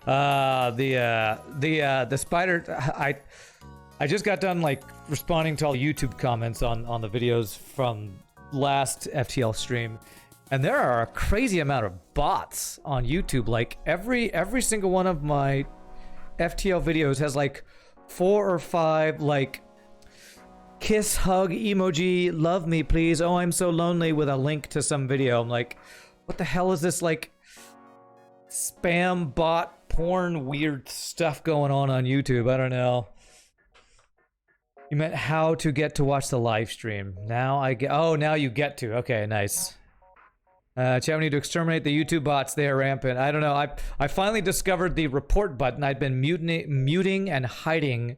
The spider. I just got done like responding to all the YouTube comments on the videos from last FTL stream, and there are a crazy amount of bots on YouTube. Like every single one of my FTL videos has like 4 or 5 like kiss hug emoji, love me please, oh I'm so lonely, with a link to some video. I'm like, what the hell is this like spam bot porn weird stuff going on YouTube? I don't know. You meant how to get to watch the live stream. Now I get. Oh, now you get to. Okay, nice. Chat, we need to exterminate the YouTube bots. They are rampant. I don't know. I finally discovered the report button. I'd been muting and hiding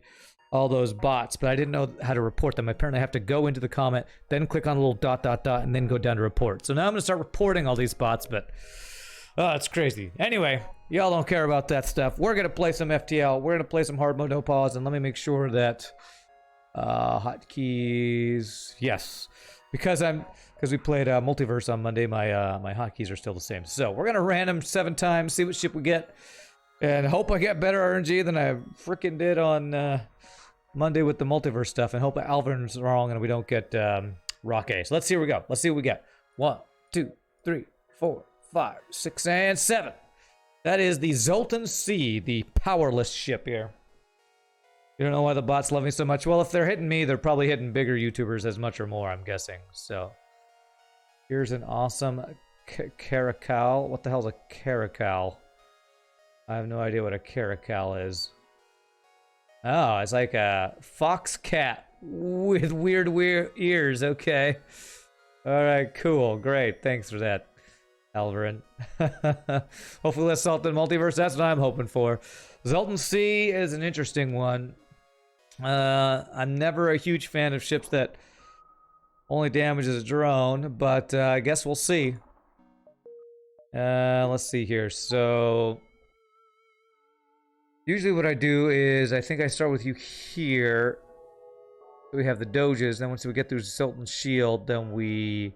all those bots, but I didn't know how to report them. Apparently, I have to go into the comment, then click on the little ... and then go down to report. So now I'm gonna start reporting all these bots, but it's crazy. Anyway, y'all don't care about that stuff. We're gonna play some FTL. We're gonna play some hard mode, no pause, and let me make sure that. Hotkeys, yes, because we played multiverse on Monday. My hotkeys are still the same. So we're gonna random 7 times, see what ship we get, and hope I get better RNG than I freaking did on Monday with the multiverse stuff, and hope Alvin's wrong and we don't get Rock A. So let's see where we go. Let's see what we get. 1, 2, 3, 4, 5, 6, and 7. That is the Zoltan C, the powerless ship here. You don't know why the bots love me so much? Well, if they're hitting me, they're probably hitting bigger YouTubers as much or more, I'm guessing. So, here's an awesome caracal. What the hell's a caracal? I have no idea what a caracal is. Oh, it's like a fox cat with weird ears. Okay. All right, cool. Great. Thanks for that, Alvarin. Hopefully less salt than multiverse. That's what I'm hoping for. Zoltan C is an interesting one. I'm never a huge fan of ships that only damages a drone, but I guess we'll see. Let's see here. So usually what I do is I think I start with you here. We have the doges, then once we get through Zoltan's shield, then we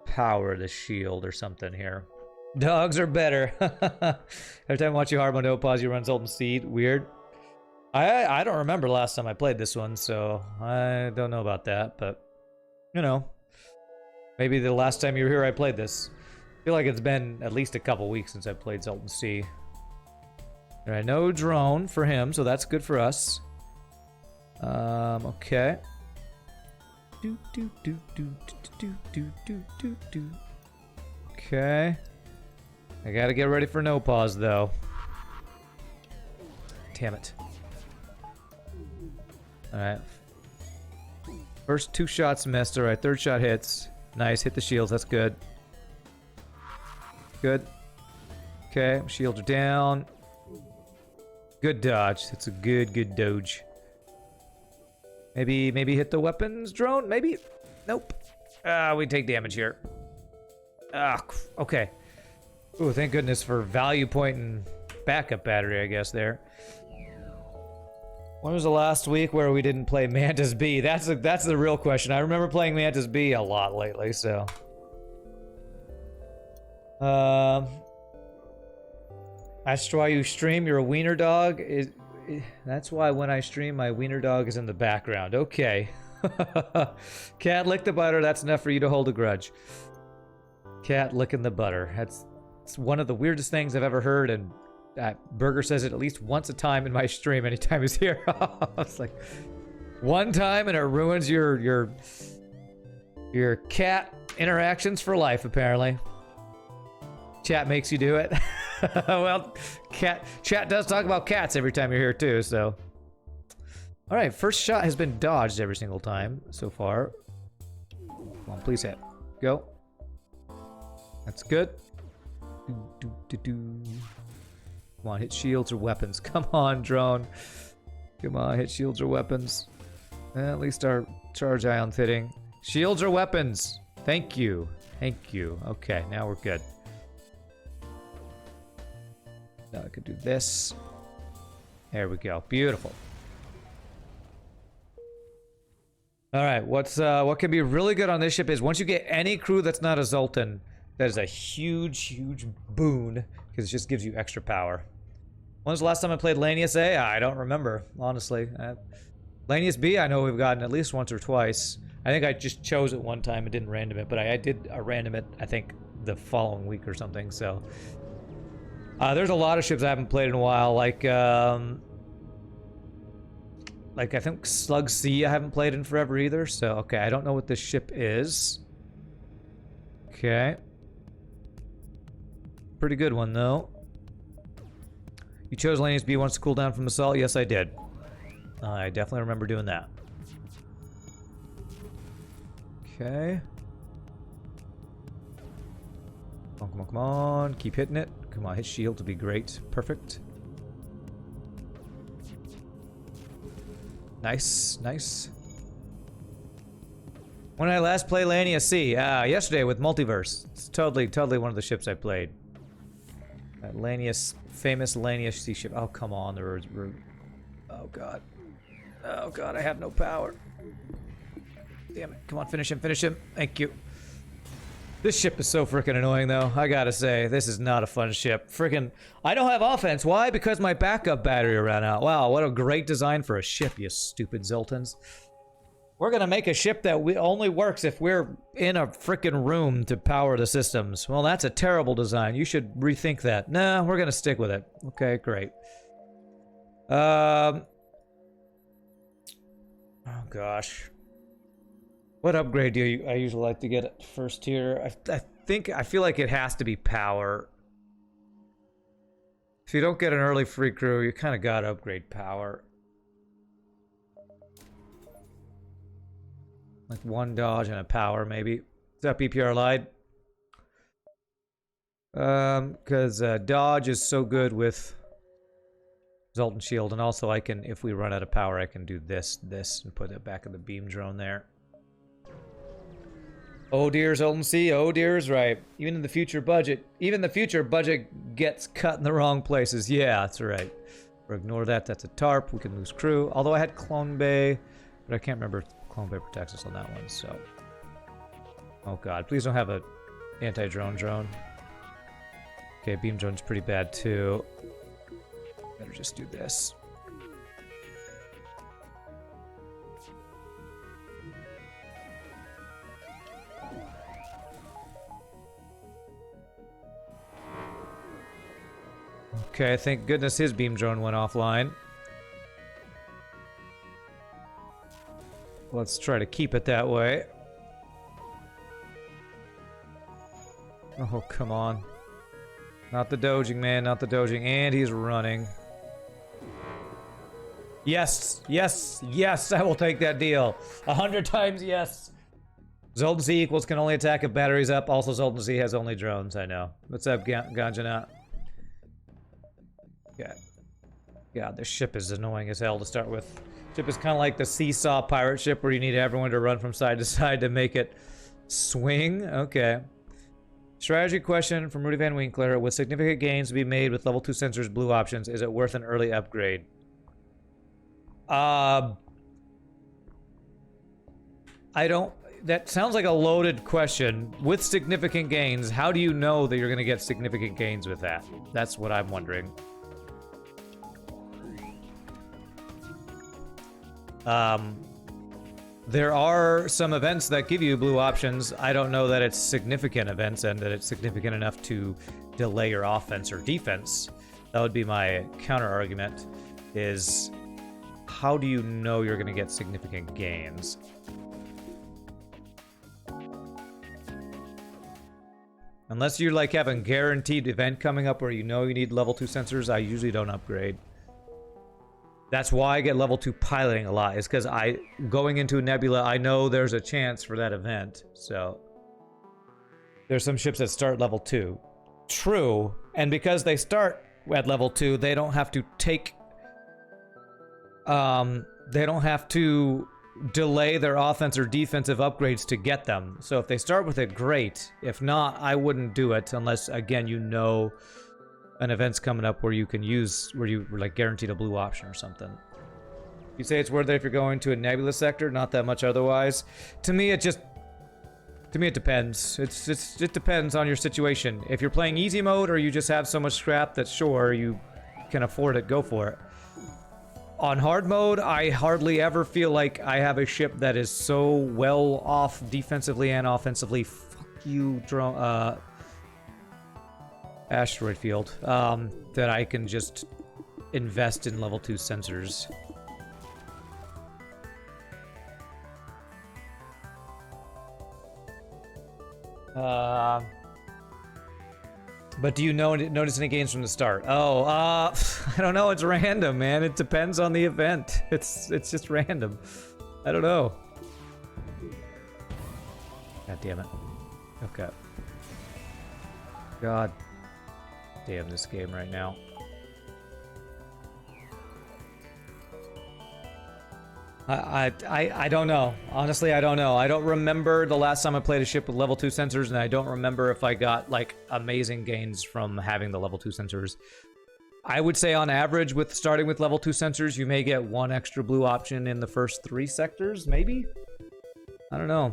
power the shield or something here. Dogs are better. Every time I watch you hard mode, no pause, you run Zoltan Seed. Weird. I don't remember last time I played this one, so I don't know about that, but you know, maybe the last time you were here I played this. I feel like it's been at least a couple weeks since I played Zoltan C. Alright, no drone for him, so that's good for us. Okay. Okay. I gotta get ready for no pause, though. Damn it. Alright. First 2 shots missed. Alright, 3rd shot hits. Nice, hit the shields, that's good. Good. Okay, shields are down. Good dodge. It's a good dodge. Maybe hit the weapons drone? Maybe? Nope. We take damage here. Okay. Ooh, thank goodness for value point and backup battery, I guess, there. When was the last week where we didn't play Mantis B? That's the real question. I remember playing Mantis B a lot lately, so. That's why you stream, you're a wiener dog? That's why when I stream, my wiener dog is in the background. Okay. Cat lick the butter, that's enough for you to hold a grudge. Cat licking the butter. It's one of the weirdest things I've ever heard, and Burger says it at least once a time in my stream anytime he's here. It's like one time and it ruins your cat interactions for life, apparently. Chat makes you do it. Well, chat does talk about cats every time you're here too, so. All right, first shot has been dodged every single time so far. Come on, please hit. Go. That's good. Come on, hit shields or weapons. Come on, drone. Come on, hit shields or weapons. At least our charge ion's hitting. Shields or weapons. Thank you. Thank you. Okay, now we're good. Now I could do this. There we go. Beautiful. All right, what can be really good on this ship is once you get any crew that's not a Zoltan, that is a huge boon because it just gives you extra power. When was the last time I played Lanius A? I don't remember, honestly. Lanius B, I know we've gotten at least once or twice. I think I just chose it one time and didn't random it, but I did random it, I think, the following week or something, so. There's a lot of ships I haven't played in a while, like I think Slug C I haven't played in forever either, so okay, I don't know what this ship is. Okay. Pretty good one, though. You chose Lanius B once to cool down from assault? Yes, I did. I definitely remember doing that. Okay. Come on, come on, come on. Keep hitting it. Come on, hit shield to be great. Perfect. Nice, nice. When did I last play Lania C? Yesterday with Multiverse. It's totally one of the ships I played. That famous Lania C ship. Oh, come on. Oh, God. Oh, God, I have no power. Damn it. Come on, finish him, finish him. Thank you. This ship is so freaking annoying, though. I gotta say, this is not a fun ship. Freaking, I don't have offense. Why? Because my backup battery ran out. Wow, what a great design for a ship, you stupid Zoltans. We're gonna make a ship that only works if we're in a freaking room to power the systems. Well, that's a terrible design. You should rethink that. Nah, we're gonna stick with it. Okay, great. Oh, gosh. What upgrade do I usually like to get at first tier? I feel like it has to be power. If you don't get an early free crew, you kind of gotta upgrade power. Like one dodge and a power, maybe. What's up, EPR lied? Because dodge is so good with Zoltan shield, and also I can, if we run out of power, I can do this, and put it back in the beam drone there. Oh dear, Zoltan C. Oh dear is right. Even the future budget gets cut in the wrong places. Yeah, that's right. We'll ignore that. That's a tarp. We can lose crew. Although I had Clone Bay, but I can't remember if Clone Bay protects us on that one. So, oh god, please don't have a anti-drone drone. Okay, beam drone's pretty bad too. Better just do this. Okay, thank goodness his beam drone went offline. Let's try to keep it that way. Oh, come on. Not the dodging, man, not the dodging. And he's running. Yes, yes, yes, I will take that deal. 100 times yes. Zoltan C equals can only attack if battery's up. Also, Zoltan C has only drones, I know. What's up, Ganjana? Yeah. God, this ship is annoying as hell to start with. Ship is kind of like the seesaw pirate ship where you need everyone to run from side to side to make it swing. Okay. Strategy question from Rudy Van Winkler. With significant gains to be made with level 2 sensors, blue options, is it worth an early upgrade? I don't... That sounds like a loaded question. With significant gains, how do you know that you're going to get significant gains with that? That's what I'm wondering. There are some events that give you blue options. I don't know that it's significant events and that it's significant enough to delay your offense or defense. That would be my counter argument, is how do you know you're going to get significant gains? Unless you're like having guaranteed event coming up where you know you need level 2 sensors, I usually don't upgrade. That's why I get level 2 piloting a lot, is because going into a nebula, I know there's a chance for that event. So there's some ships that start level 2. True, and because they start at level 2, they don't have to take they don't have to delay their offense or defensive upgrades to get them. So if they start with it, great. If not, I wouldn't do it unless, again, you know an event's coming up where you can use, where you were like guaranteed a blue option or something. You say it's worth it if you're going to a nebula sector, not that much otherwise. To me, it depends. It depends on your situation. If you're playing easy mode or you just have so much scrap that sure, you can afford it, go for it. On hard mode, I hardly ever feel like I have a ship that is so well off defensively and offensively. Fuck you, drone, asteroid field, that I can just invest in level 2 sensors. But do you notice any gains from the start? Oh, I don't know. It's random, man. It depends on the event. It's just random. I don't know. God damn it. Okay. God damn this game right now. I don't know. Honestly, I don't know. I don't remember the last time I played a ship with level 2 sensors, and I don't remember if I got, like, amazing gains from having the level 2 sensors. I would say on average, with starting with level 2 sensors, you may get 1 extra blue option in the first 3 sectors, maybe? I don't know.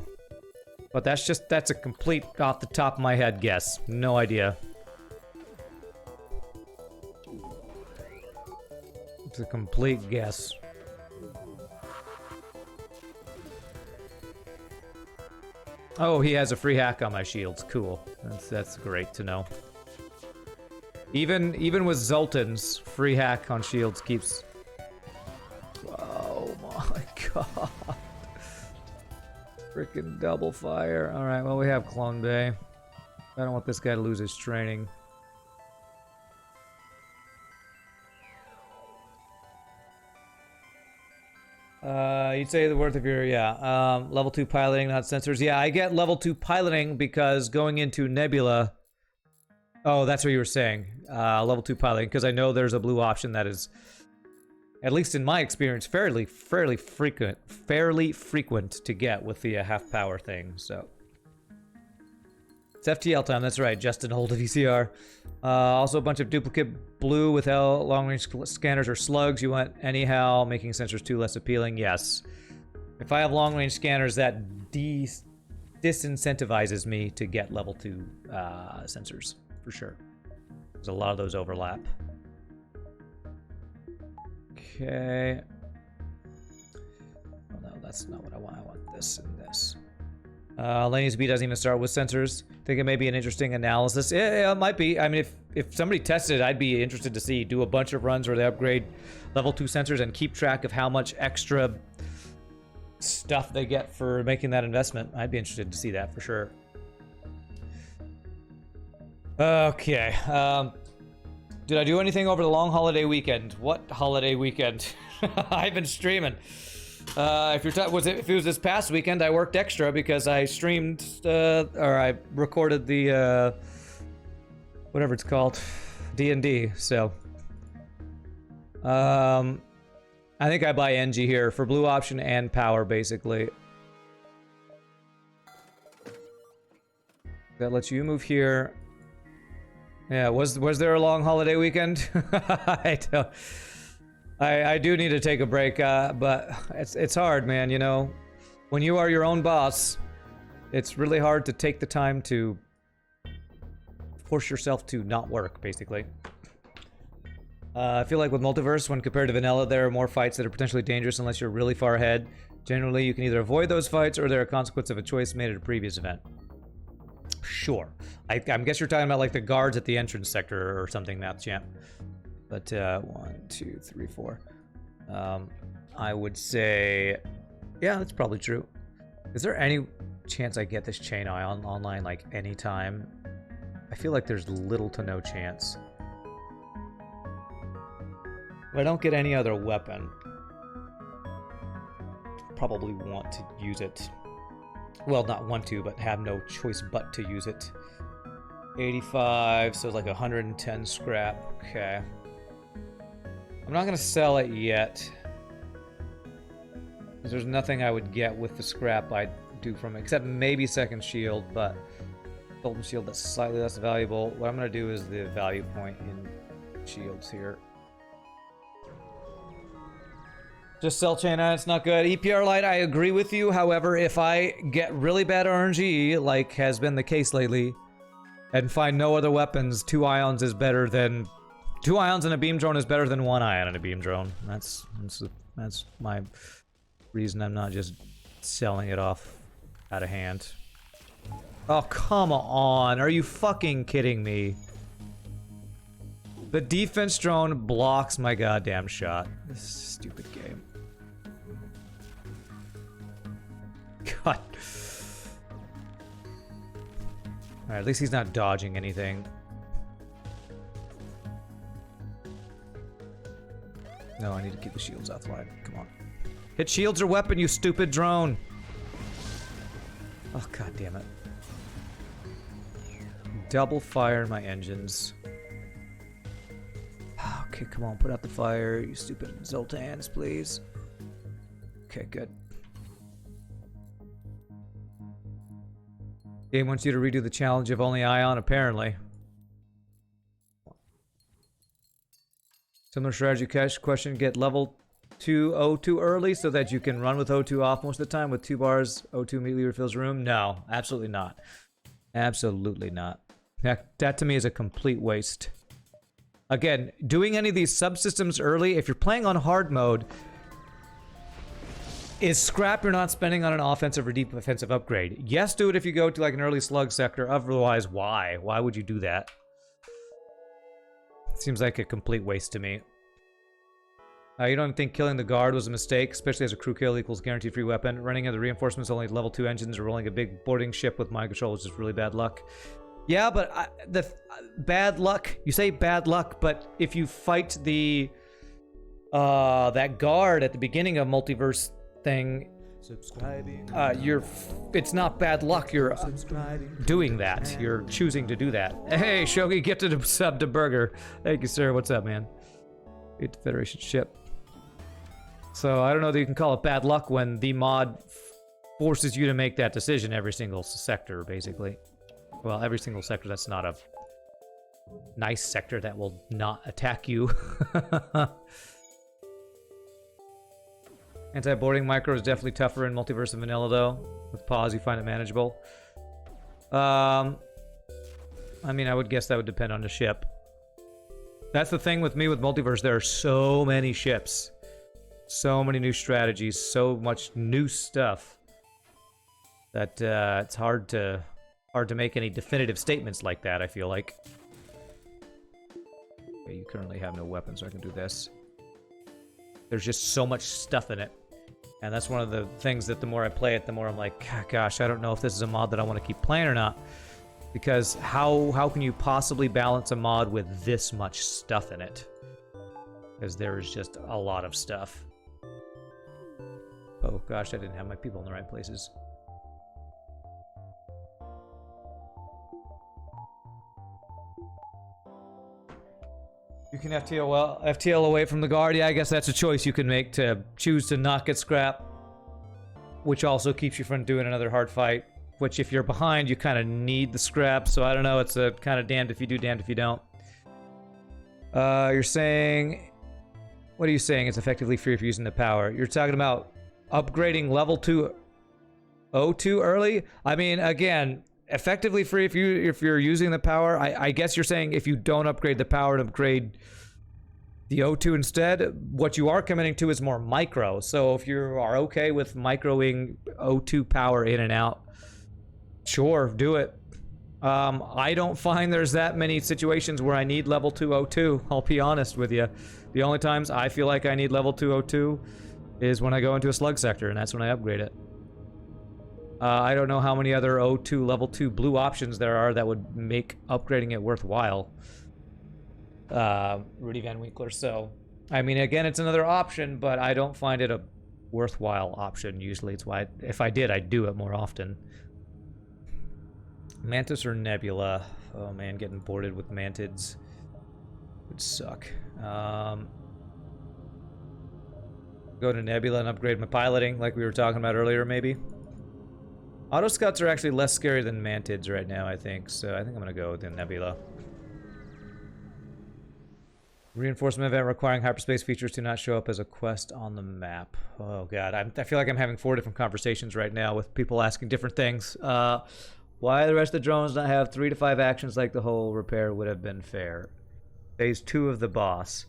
But that's a complete off the top of my head guess. No idea. It's a complete guess. Oh, he has a free hack on my shields. Cool. That's great to know. Even with Zoltan's free hack on shields keeps. Oh my god! Freaking double fire. All right. Well, we have Clone Bay. I don't want this guy to lose his training. You'd say the worth of your, level 2 piloting, not sensors. Yeah, I get level 2 piloting because going into Nebula... Oh, that's what you were saying. Level 2 piloting, because I know there's a blue option that is, at least in my experience, fairly frequent to get with the half power thing, so... It's FTL time, that's right, Justin Hold of VCR. Also a bunch of duplicate blue with long-range scanners or slugs. You want anyhow, making sensors 2 less appealing? Yes. If I have long-range scanners, that disincentivizes me to get level 2 sensors, for sure. There's a lot of those overlap. Okay. Oh no, that's not what I want. I want this and this. Laney's B doesn't even start with sensors. Think it may be an interesting analysis. Yeah, it might be. I mean, if somebody tested it, I'd be interested to see. Do a bunch of runs where they upgrade level 2 sensors and keep track of how much extra stuff they get for making that investment. I'd be interested to see that for sure. Okay. Did I do anything over the long holiday weekend? What holiday weekend? I've been streaming. If it was this past weekend, I worked extra because I streamed, or I recorded the, whatever it's called, D&D, so. I think I buy NG here for blue option and power, basically. That lets you move here. Yeah, was there a long holiday weekend? I do need to take a break, but it's hard, man, you know. When you are your own boss, it's really hard to take the time to force yourself to not work, basically. I feel like with Multiverse, when compared to Vanilla, there are more fights that are potentially dangerous unless you're really far ahead. Generally, you can either avoid those fights or they're a consequence of a choice made at a previous event. Sure. I guess you're talking about like the guards at the entrance sector or something, Math Champ. But 1, 2, 3, 4. I would say, yeah, that's probably true. Is there any chance I get this chain eye online like anytime? I feel like there's little to no chance. If I don't get any other weapon, probably want to use it. Well, not want to, but have no choice but to use it. 85, so it's like 110 scrap. Okay. I'm not going to sell it yet. There's nothing I would get with the scrap I'd do from it, except maybe second shield, but golden shield that's slightly less valuable. What I'm going to do is the value point in shields here. Just sell chain iron, it's not good. EPR light, I agree with you. However, if I get really bad RNG, like has been the case lately, and find no other weapons, 2 ions is better than 2 ions in a beam drone is better than 1 ion in a beam drone. That's my reason I'm not just selling it off out of hand. Oh, come on. Are you fucking kidding me? The defense drone blocks my goddamn shot. This stupid game. God. Alright, at least he's not dodging anything. No, I need to keep the shields offline. Come on. Hit shields or weapon, you stupid drone! Oh, god damn it. Double fire my engines. Okay, come on, put out the fire, you stupid Zoltans, please. Okay, good. Game wants you to redo the challenge of only ion, apparently. Similar strategy question, get level 2 O2 early so that you can run with O2 off most of the time with 2 bars O2 immediately refills room? No, absolutely not. Absolutely not. That to me is a complete waste. Again, doing any of these subsystems early, if you're playing on hard mode, is scrap you're not spending on an offensive or deep offensive upgrade. Yes, do it if you go to like an early slug sector, otherwise why? Why would you do that? Seems like a complete waste to me. You don't think killing the guard was a mistake, especially as a crew kill equals guaranteed free weapon. Running into the reinforcements only level 2 engines or rolling a big boarding ship with mind control is just really bad luck. Yeah, but bad luck. You say bad luck, but if you fight the that guard at the beginning of multiverse thing, it's not bad luck. You're doing that. You're choosing to do that. Hey, Shogi, gifted a sub to Burger. Thank you, sir. What's up, man? Get the Federation ship. So I don't know that you can call it bad luck when the mod forces you to make that decision every single sector, basically. Well, every single sector that's not a nice sector that will not attack you. Anti-boarding micro is definitely tougher in Multiverse and Vanilla, though. With pause, you find it manageable. I mean, I would guess that would depend on the ship. That's the thing with me with Multiverse. There are so many ships. So many new strategies. So much new stuff. That it's hard to make any definitive statements like that, I feel like. Okay, you currently have no weapons, so I can do this. There's just so much stuff in it. And that's one of the things that the more I play it, the more I'm like, gosh, I don't know if this is a mod that I want to keep playing or not. Because how can you possibly balance a mod with this much stuff in it? Because there is just a lot of stuff. Oh gosh, I didn't have my people in the right places. You can FTL away from the guard. Yeah, I guess that's a choice you can make to choose to not get scrap. Which also keeps you from doing another hard fight. Which, if you're behind, you kind of need the scrap. So I don't know, it's a kind of damned if you do, damned if you don't. You're saying... What are you saying? It's effectively free if you're using the power. You're talking about upgrading level 2 O2 early? I mean, again... Effectively free if you're using the power. I guess you're saying if you don't upgrade the power and upgrade the O2 instead, what you are committing to is more micro. So if you are okay with microing O2 power in and out, sure, do it. I don't find there's that many situations where I need level 2 O2, I'll be honest with you. The only times I feel like I need level 2 O2 is when I go into a slug sector, and that's when I upgrade it. I don't know how many other O2 level 2 blue options there are that would make upgrading it worthwhile. Rudy Van Winkler, so... I mean, again, it's another option, but I don't find it a worthwhile option, usually. It's why, if I did, I'd do it more often. Mantis or Nebula? Oh man, getting boarded with Mantids would suck. Go to Nebula and upgrade my piloting, like we were talking about earlier, maybe? Autoscouts are actually less scary than Mantids right now, I think. So I think I'm going to go with the Nebula. Reinforcement event requiring hyperspace features to not show up as a quest on the map. Oh god, I feel like I'm having 4 different conversations right now with people asking different things. Why the rest of the drones not have 3 to 5 actions like the whole repair would have been fair? Phase 2 of the boss.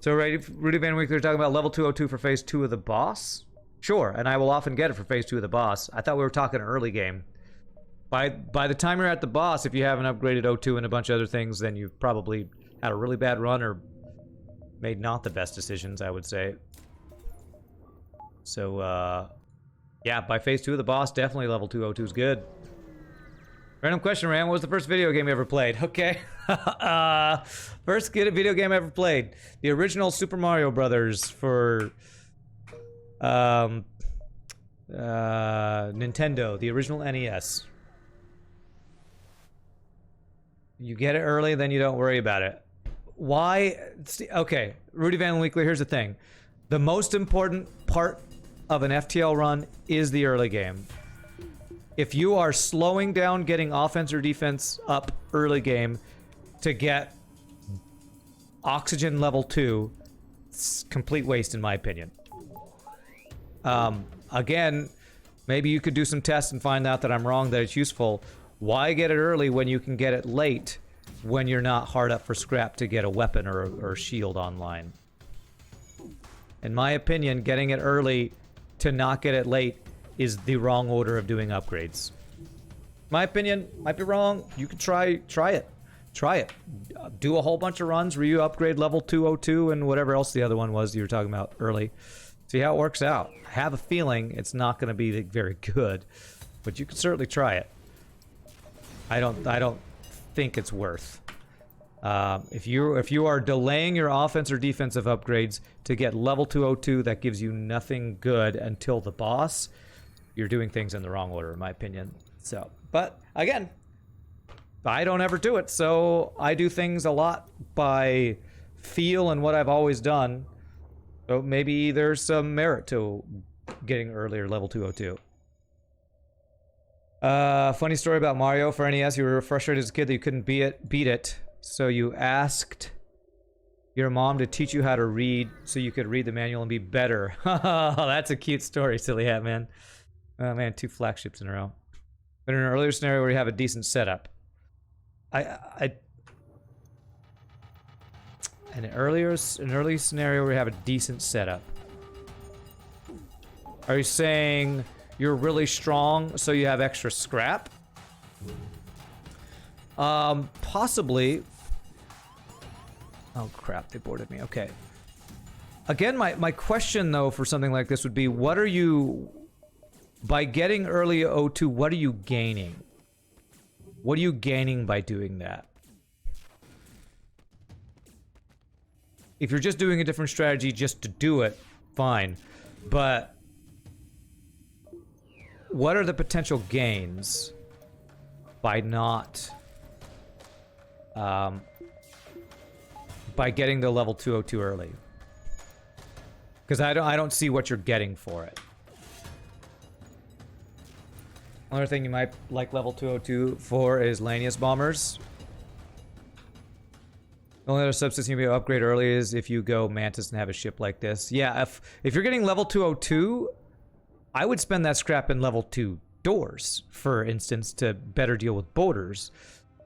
So Rudy Van Winkler talking about level 202 for phase 2 of the boss? Sure, and I will often get it for phase 2 of the boss. I thought we were talking early game. By the time you're at the boss, if you haven't upgraded O2 and a bunch of other things, then you've probably had a really bad run or made not the best decisions, I would say. So, yeah, by phase 2 of the boss, definitely level 202 is good. Random question, Ram. What was the first video game you ever played? Okay. First video game I ever played. The original Super Mario Brothers for Nintendo. The original NES. You get it early, then you don't worry about it. Why? Okay, Rudy Van Winkler, here's the thing. The most important part of an FTL run is the early game. If you are slowing down getting offense or defense up early game to get oxygen level 2, it's complete waste in my opinion. Again, maybe you could do some tests and find out that I'm wrong, that it's useful. Why get it early when you can get it late when you're not hard up for scrap to get a weapon or shield online? In my opinion, getting it early to not get it late is the wrong order of doing upgrades. My opinion, might be wrong. You can try it. Try it. Do a whole bunch of runs where you upgrade level 202 and whatever else the other one was you were talking about early. See how it works out. I have a feeling it's not going to be very good, but you can certainly try it. I don't think it's worth. If you are delaying your offense or defensive upgrades to get level 202, that gives you nothing good until the boss. You're doing things in the wrong order, in my opinion. So, but again, I don't ever do it, so I do things a lot by feel and what I've always done. So maybe there's some merit to getting earlier level 202. Funny story about Mario for NES. You were frustrated as a kid that you couldn't beat it, so you asked your mom to teach you how to read so you could read the manual and be better. That's a cute story, silly hat, man. Oh man, 2 flagships in a row. But in an earlier scenario where you have a decent setup. An early scenario where you have a decent setup. Are you saying you're really strong, so you have extra scrap? Possibly. Oh crap, they boarded me. Okay. Again, my question though for something like this would be, what are you, by getting early O2, what are you gaining? What are you gaining by doing that? If you're just doing a different strategy just to do it, fine. But what are the potential gains by not by getting the level 202 early? Because I don't see what you're getting for it. Another thing you might like level 202 for is Lanius bombers. The only other subsystem you upgrade early is if you go Mantis and have a ship like this. Yeah, if you're getting level 202, I would spend that scrap in level 2 doors, for instance, to better deal with boarders.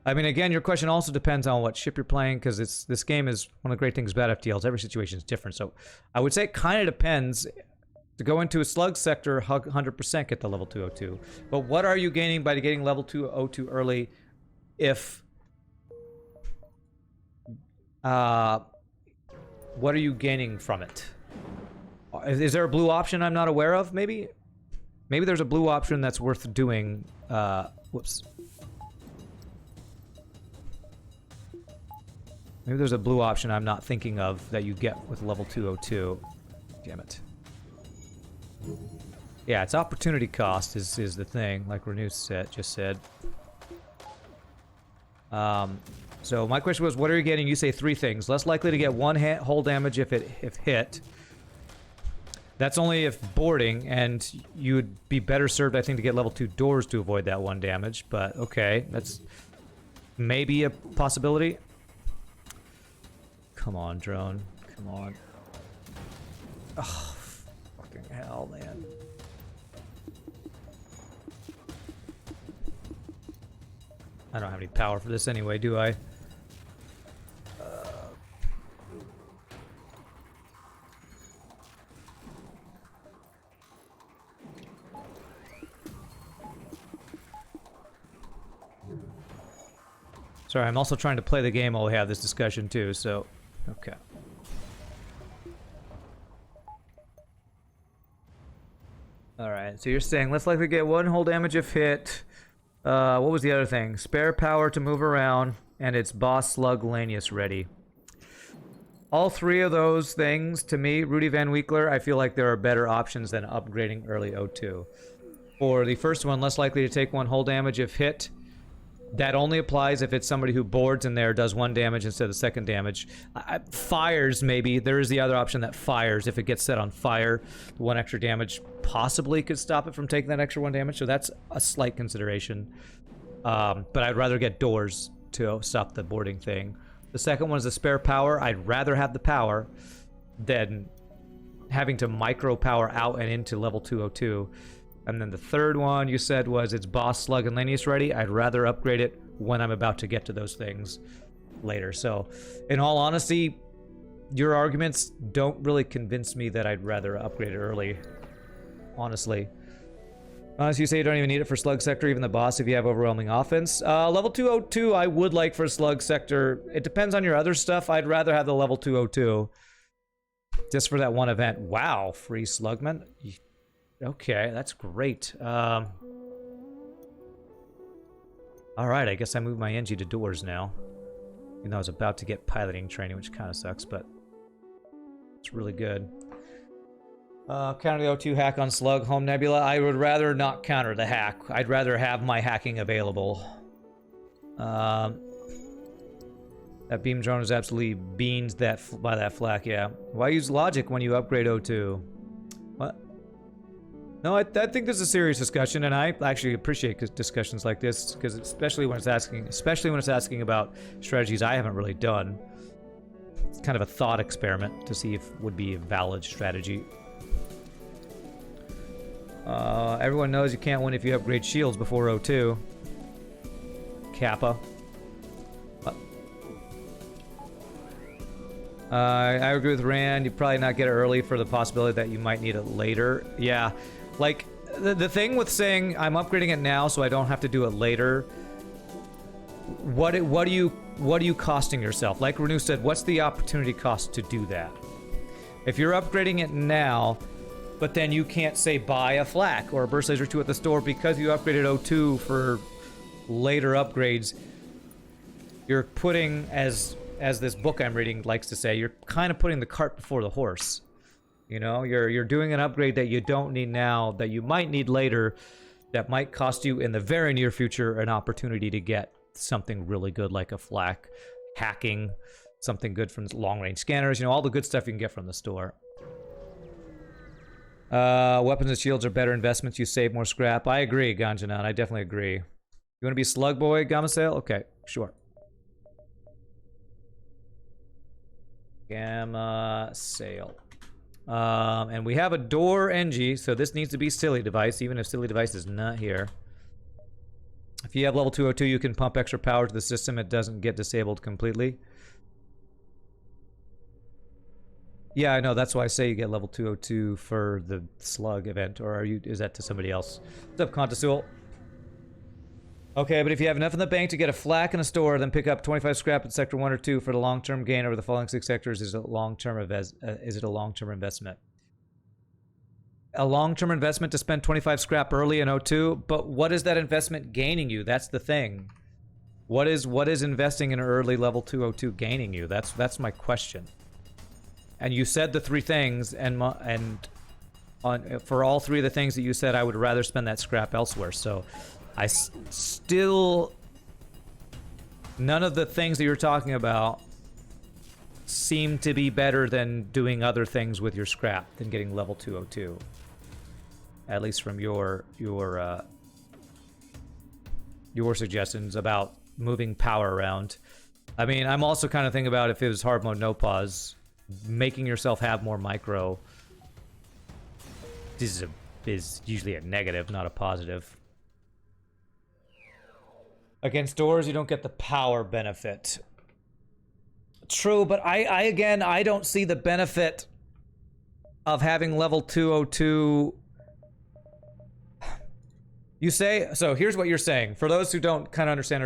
I mean, again, your question also depends on what ship you're playing, because this game is one of the great things about FTLs. Every situation is different, so I would say it kind of depends. To go into a slug sector, 100% get the level 202. But what are you gaining by getting level 202 early if... what are you gaining from it? Is there a blue option I'm not aware of, maybe? Maybe there's a blue option that's worth doing. Whoops. Maybe there's a blue option I'm not thinking of that you get with level 202. Damn it. Yeah, it's opportunity cost is the thing, like Renew just said. So my question was, what are you getting? You say 3 things. Less likely to get 1 hull damage if hit. That's only if boarding, and you'd be better served, I think, to get level 2 doors to avoid that 1 damage. But okay, that's maybe a possibility. Come on, drone. Come on. Oh, fucking hell, man. I don't have any power for this anyway, do I? Sorry, I'm also trying to play the game while we have this discussion too, so... Okay. Alright, so you're saying less likely to get 1 hull damage if hit. What was the other thing? Spare power to move around, and it's boss slug Lanius ready. All 3 of those things, to me, Rudy Van Wiekler, I feel like there are better options than upgrading early O2. For the first one, less likely to take 1 hull damage if hit. That only applies if it's somebody who boards in there, does 1 damage instead of 2nd damage. Fires, maybe. There is the other option that fires. If it gets set on fire, 1 extra damage possibly could stop it from taking that extra 1 damage, so that's a slight consideration. But I'd rather get doors to stop the boarding thing. The second one is the spare power. I'd rather have the power than having to micro power out and into level 202. And then the third one you said was it's boss slug and Lanius ready. I'd rather upgrade it when I'm about to get to those things later. So in all honesty, your arguments don't really convince me that I'd rather upgrade it early, honestly. As you say, you don't even need it for slug sector, even the boss, if you have overwhelming offense. Level 202 I would like for slug sector. It depends on your other stuff. I'd rather have the level 202 just for that one event. Wow, free slugman. Okay, that's great. Alright, I guess I moved my NG to doors now. Even though I was about to get piloting training, which kind of sucks, but it's really good. Counter the O2 hack on Slug, Home Nebula. I would rather not counter the hack. I'd rather have my hacking available. That beam drone is absolutely beans by that flak, yeah. Why use logic when you upgrade O2? What? No, I think this is a serious discussion, and I actually appreciate discussions like this, because especially when it's asking about strategies I haven't really done. It's kind of a thought experiment to see if it would be a valid strategy. Everyone knows you can't win if you upgrade shields before O2. Kappa. I agree with Rand. You probably not get it early for the possibility that you might need it later. Yeah, like the thing with saying I'm upgrading it now so I don't have to do it later. What are you costing yourself? Like Renew said, what's the opportunity cost to do that? If you're upgrading it now, but then you can't say buy a flak or a burst laser 2 at the store because you upgraded O2 for later upgrades, you're putting, as this book I'm reading likes to say, you're kind of putting the cart before the horse. You know, you're doing an upgrade that you don't need now, that you might need later, that might cost you in the very near future an opportunity to get something really good like a flak, hacking, something good from long-range scanners, you know, all the good stuff you can get from the store. Weapons and shields are better investments. You save more scrap. I agree, Ganjanan. I definitely agree. You want to be Slug Boy, Gamma Sail? Okay, sure. Gamma Sail. And we have a door NG, so this needs to be Silly Device, even if Silly Device is not here. If you have level 202, you can pump extra power to the system. It doesn't get disabled completely. Yeah, I know. That's why I say you get level 202 for the slug event. Or is that to somebody else? What's up, Contasul? Okay, but if you have enough in the bank to get a flak in a store, then pick up 25 scrap at Sector 1 or 2 for the long-term gain over the following 6 sectors. Is it a long-term investment? A long-term investment to spend 25 scrap early in O2? But what is that investment gaining you? That's the thing. What is investing in early level 202 gaining you? That's my question. And you said the 3 things, for all 3 of the things that you said, I would rather spend that scrap elsewhere. So, I still... None of the things that you're talking about seem to be better than doing other things with your scrap than getting level 202. At least from your suggestions about moving power around. I mean, I'm also kind of thinking about if it was hard mode no pause, making yourself have more micro is usually a negative, not a positive. Against doors, you don't get the power benefit. True, but I don't see the benefit of having level 202 You say, so here's what you're saying. For those who don't kind of understand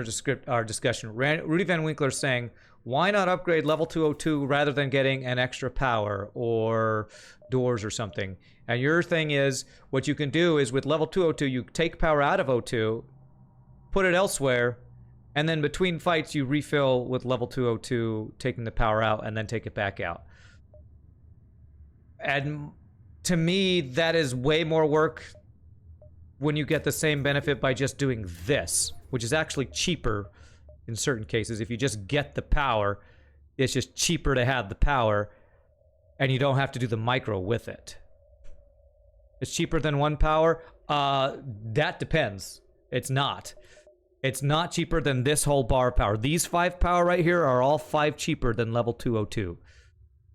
our discussion, Rudy Van Winkler's saying, why not upgrade level 202 rather than getting an extra power or doors or something? And your thing is, what you can do is with level 202, you take power out of O2, put it elsewhere, and then between fights, you refill with level 202, taking the power out, and then take it back out. And to me, that is way more work when you get the same benefit by just doing this, which is actually cheaper in certain cases. If you just get the power, it's just cheaper to have the power, and you don't have to do the micro with it. It's cheaper than 1 power? That depends. It's not. It's not cheaper than this whole bar of power. These 5 power right here are all 5 cheaper than level 202.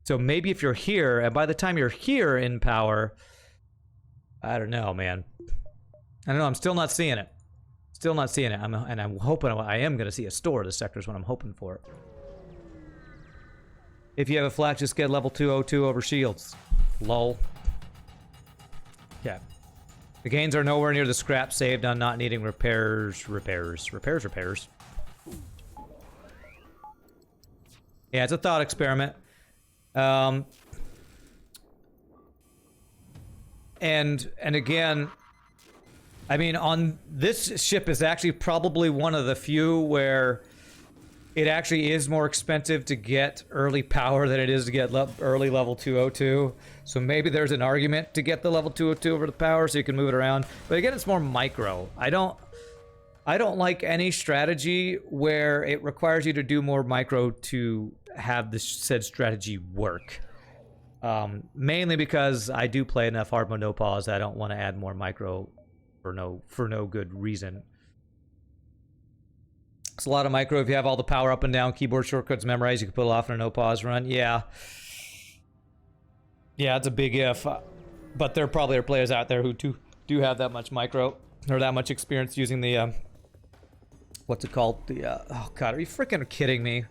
So maybe if you're here, and by the time you're here in power, I don't know, man. I don't know, I'm still not seeing it. Still not seeing it. I'm hoping I am going to see a store. This sector is what I'm hoping for. If you have a flat, just get level 202 over shields. Lol. Yeah. The gains are nowhere near the scrap saved on not needing repairs. Repairs. Yeah, it's a thought experiment. And again, I mean, on this ship is actually probably one of the few where it actually is more expensive to get early power than it is to get early level 202. So maybe there's an argument to get the level 202 over the power so you can move it around. But again, it's more micro. I don't like any strategy where it requires you to do more micro to have the said strategy work. Mainly because I do play enough hard mode no pause. I don't want to add more micro for no good reason. It's a lot of micro. If you have all the power up and down keyboard shortcuts memorized, you can put it off in a no pause run. Yeah, it's a big if. But there probably are players out there who do have that much micro or that much experience using the what's it called? The oh god, are you freaking kidding me?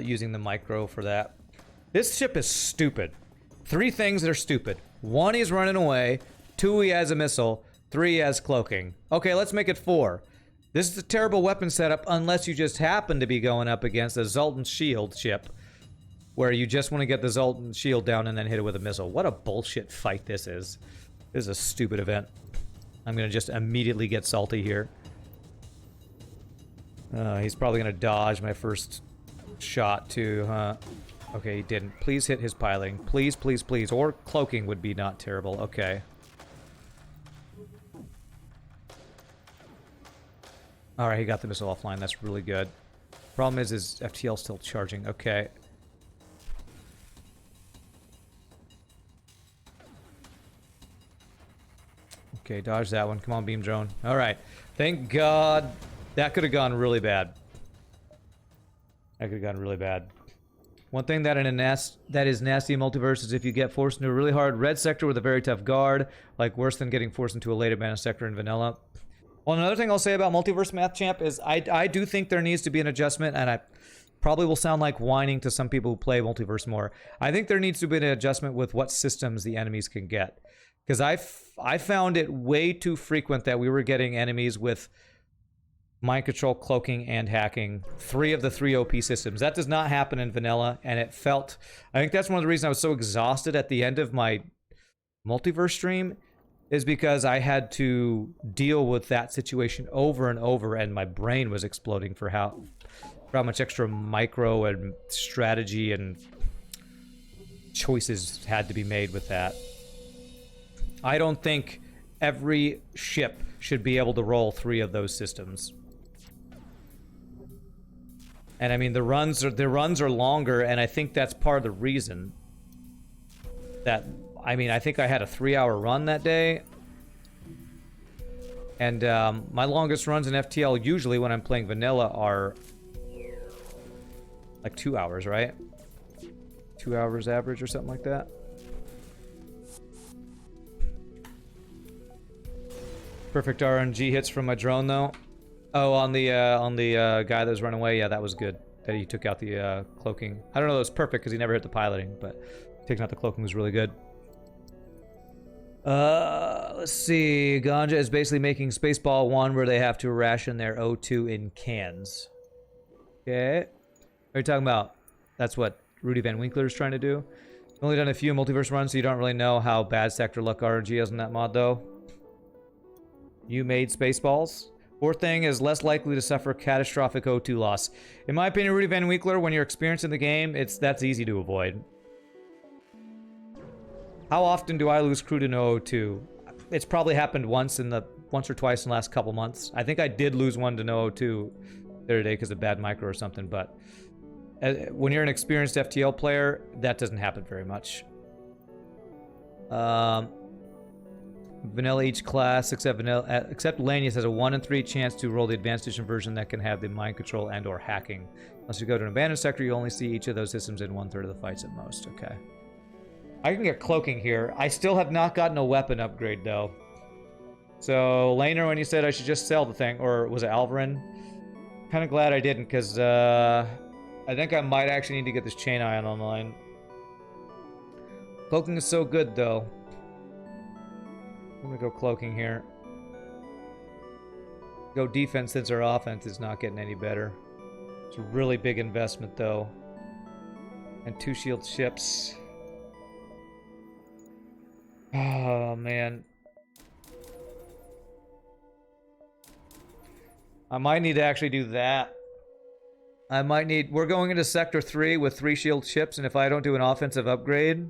Using the micro for that. This ship is stupid. 3 things that are stupid. 1, he's running away. 2, he has a missile. 3, he has cloaking. Okay, let's make it 4. This is a terrible weapon setup unless you just happen to be going up against a Zoltan shield ship where you just want to get the Zoltan shield down and then hit it with a missile. What a bullshit fight this is. This is a stupid event. I'm going to just immediately get salty here. He's probably going to dodge my first shot too, huh? Okay, he didn't. Please hit his piling. Please, please, please. Or cloaking would be not terrible. Okay. Alright, he got the missile offline. That's really good. Problem is FTL still charging. Okay. Okay, dodge that one. Come on, beam drone. Alright. Thank God. That could have gone really bad. That could have gone really bad. One thing that is nasty in multiverse is if you get forced into a really hard red sector with a very tough guard, like worse than getting forced into a late advanced sector in vanilla. Well, another thing I'll say about multiverse math champ is I do think there needs to be an adjustment, and I probably will sound like whining to some people who play multiverse more. I think there needs to be an adjustment with what systems the enemies can get, because I found it way too frequent that we were getting enemies with mind control, cloaking, and hacking. 3 of the 3 OP systems. That does not happen in vanilla, and it felt... I think that's one of the reasons I was so exhausted at the end of my multiverse stream, is because I had to deal with that situation over and over, and my brain was exploding for how much extra micro and strategy and choices had to be made with that. I don't think every ship should be able to roll 3 of those systems. And I mean, the runs are longer, and I think that's part of the reason that, I mean, I think I had a 3-hour run that day. And my longest runs in FTL usually when I'm playing vanilla are like 2 hours, right? 2 hours average or something like that. Perfect RNG hits from my drone though. Oh, on the guy that was running away, yeah, that was good. That he took out the cloaking. I don't know if it was perfect because he never hit the piloting, but taking out the cloaking was really good. Let's see. Ganja is basically making Spaceball 1 where they have to ration their O2 in cans. Okay. What are you talking about? That's what Rudy Van Winkler is trying to do. I've only done a few multiverse runs, so you don't really know how bad Sector Luck RNG is in that mod, though. You made Spaceballs. Fourth thing is less likely to suffer catastrophic O2 loss. In my opinion, Rudy Van Winkler, when you're experienced in the game, that's easy to avoid. How often do I lose crew to no O2? It's probably happened once or twice in the last couple months. I think I did lose one to no O2 the other day because of bad micro or something, but when you're an experienced FTL player, that doesn't happen very much. Vanilla each class except Lanius has a 1 in 3 chance to roll the advanced edition version that can have the mind control and or hacking. Unless you go to an abandoned sector, you only see each of those systems in 1/3 of the fights at most. Okay. I can get cloaking here. I still have not gotten a weapon upgrade though. So Laner, when you said I should just sell the thing, or was it Alvarin? Kind of glad I didn't, because I think I might actually need to get this chain ion online. Cloaking is so good though. I'm gonna go cloaking here. Go defense since our offense is not getting any better. It's a really big investment though. And 2 shield ships. Oh man. I might need to actually do that. We're going into Sector 3 with 3 shield ships, and if I don't do an offensive upgrade,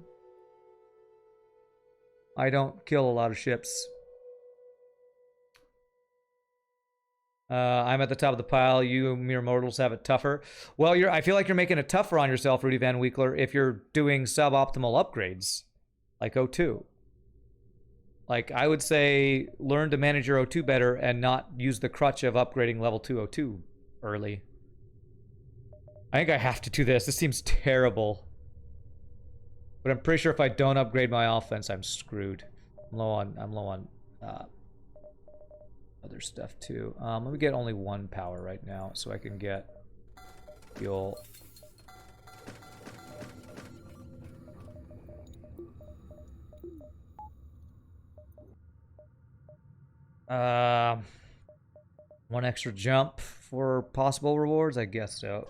I don't kill a lot of ships. I'm at the top of the pile. You mere mortals have it tougher. Well, I feel like you're making it tougher on yourself, Rudy Van Winkler, if you're doing suboptimal upgrades, like O2. Like, I would say learn to manage your O2 better and not use the crutch of upgrading level 2 O2 early. I think I have to do this. This seems terrible. But I'm pretty sure if I don't upgrade my offense, I'm screwed. I'm low on other stuff too. Let me get only 1 power right now so I can get fuel. One extra jump for possible rewards? I guess so.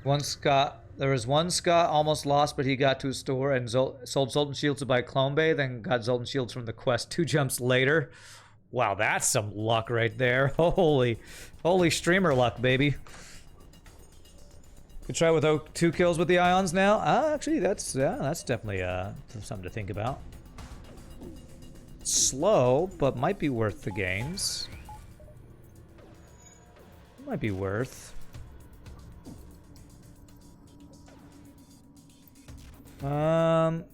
There was one Scott almost lost, but he got to a store and sold Zoltan shields to buy Clone Bay, then got Zoltan shields from the quest 2 jumps later. Wow, that's some luck right there. Holy streamer luck, baby. Could try with 2 kills with the ions now. Actually, that's definitely something to think about. Slow, but might be worth the gains. Might be worth. I'm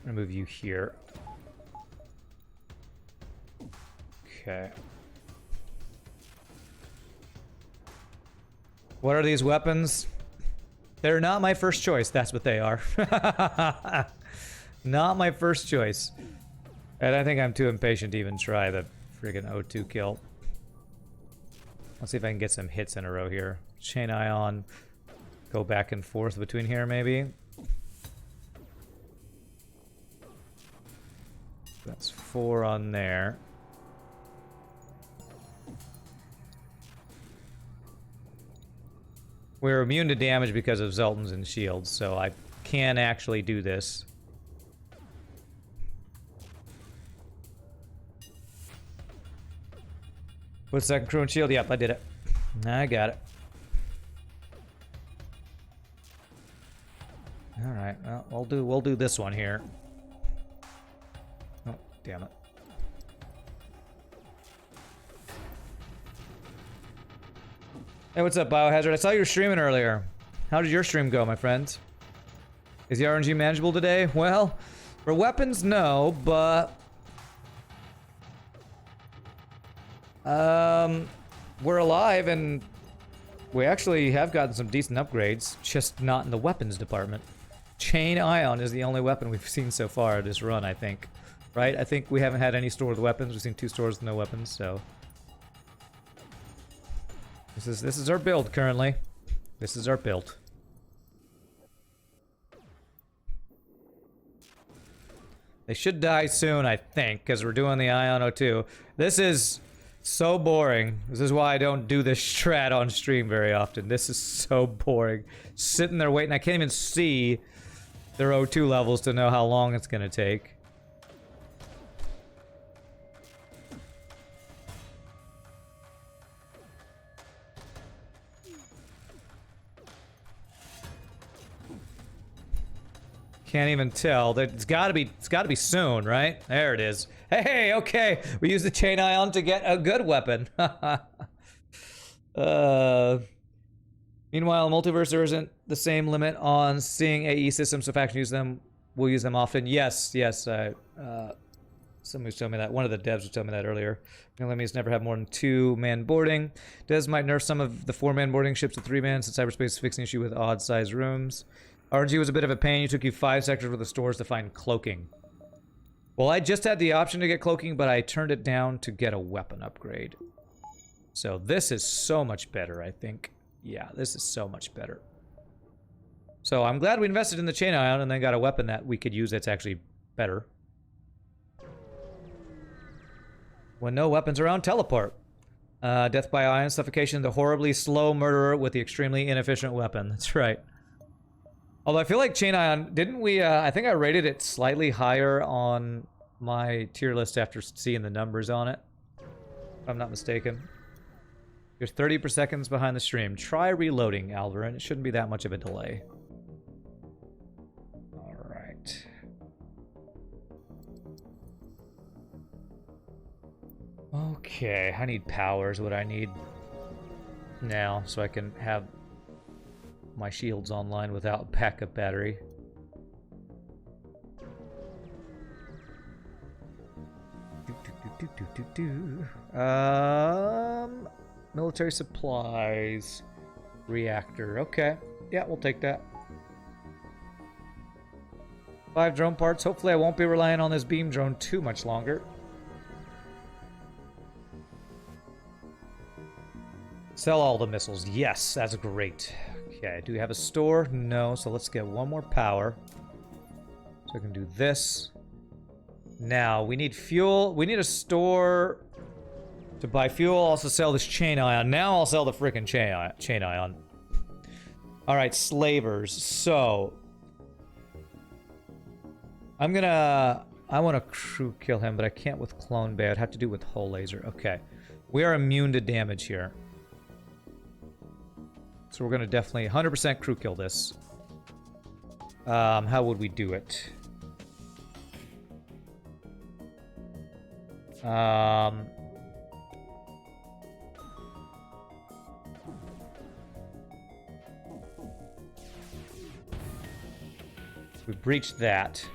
gonna move you here. Okay. What are these weapons? They're not my first choice. That's what they are. Not my first choice. And I think I'm too impatient to even try the friggin' O2 kill. Let's see if I can get some hits in a row here. Chain ion. Go back and forth between here, maybe. That's 4 on there. We're immune to damage because of Zoltans and shields, so I can actually do this. Put second crew and shield. Yep, I did it. I got it. All right. Well, we'll do this one here. Oh, damn it. Hey, what's up, Biohazard? I saw you were streaming earlier. How did your stream go, my friend? Is the RNG manageable today? Well, for weapons, no, but we're alive and we actually have gotten some decent upgrades, just not in the weapons department. Chain ion is the only weapon we've seen so far this run, I think. Right? I think we haven't had any store with weapons. We've seen 2 stores with no weapons, so this is our build currently. This is our build. They should die soon, I think, because we're doing the Ion 02. This is so boring. This is why I don't do this strat on stream very often. This is so boring. Sitting there waiting. I can't even see their O2 levels to know how long it's going to take. Can't even tell. It's gotta be soon, right? There it is. Hey, okay. We use the chain ion to get a good weapon. Meanwhile, multiverse, there isn't the same limit on seeing AE systems, so factions use them. We'll use them often. Yes. Somebody was telling me that. One of the devs was telling me that earlier. Enemies never have more than 2-man boarding. Devs might nerf some of the 4-man boarding ships to 3-man, since cyberspace is fixing issue with odd-sized rooms. RNG was a bit of a pain. You took you 5 sectors with the stores to find cloaking. Well, I just had the option to get cloaking, but I turned it down to get a weapon upgrade. So this is so much better, I think. Yeah, this is so much better. So I'm glad we invested in the chain ion and then got a weapon that we could use that's actually better. When no weapons around, teleport. Death by ion, suffocation, the horribly slow murderer with the extremely inefficient weapon. That's right. Although I feel like chain ion, didn't we, I think I rated it slightly higher on my tier list after seeing the numbers on it. If I'm not mistaken. You're 30 per seconds behind the stream. Try reloading, Alvarin. It shouldn't be that much of a delay. Alright. Okay, I need powers, what I need now, so I can have my shields online without backup battery. Military supplies. Reactor. Okay. Yeah, we'll take that. 5 drone parts. Hopefully I won't be relying on this beam drone too much longer. Sell all the missiles. Yes, that's great. Okay, do we have a store? No, so let's get one more power. So I can do this. Now, we need fuel. We need a store to buy fuel. Also sell this chain ion. Now I'll sell the frickin' chain ion. Alright, slavers. So, I want to crew kill him, but I can't with clone bay. I'd have to do it with hull laser. Okay. We are immune to damage here. So we're going to definitely 100% crew kill this. How would we do it? We breached that.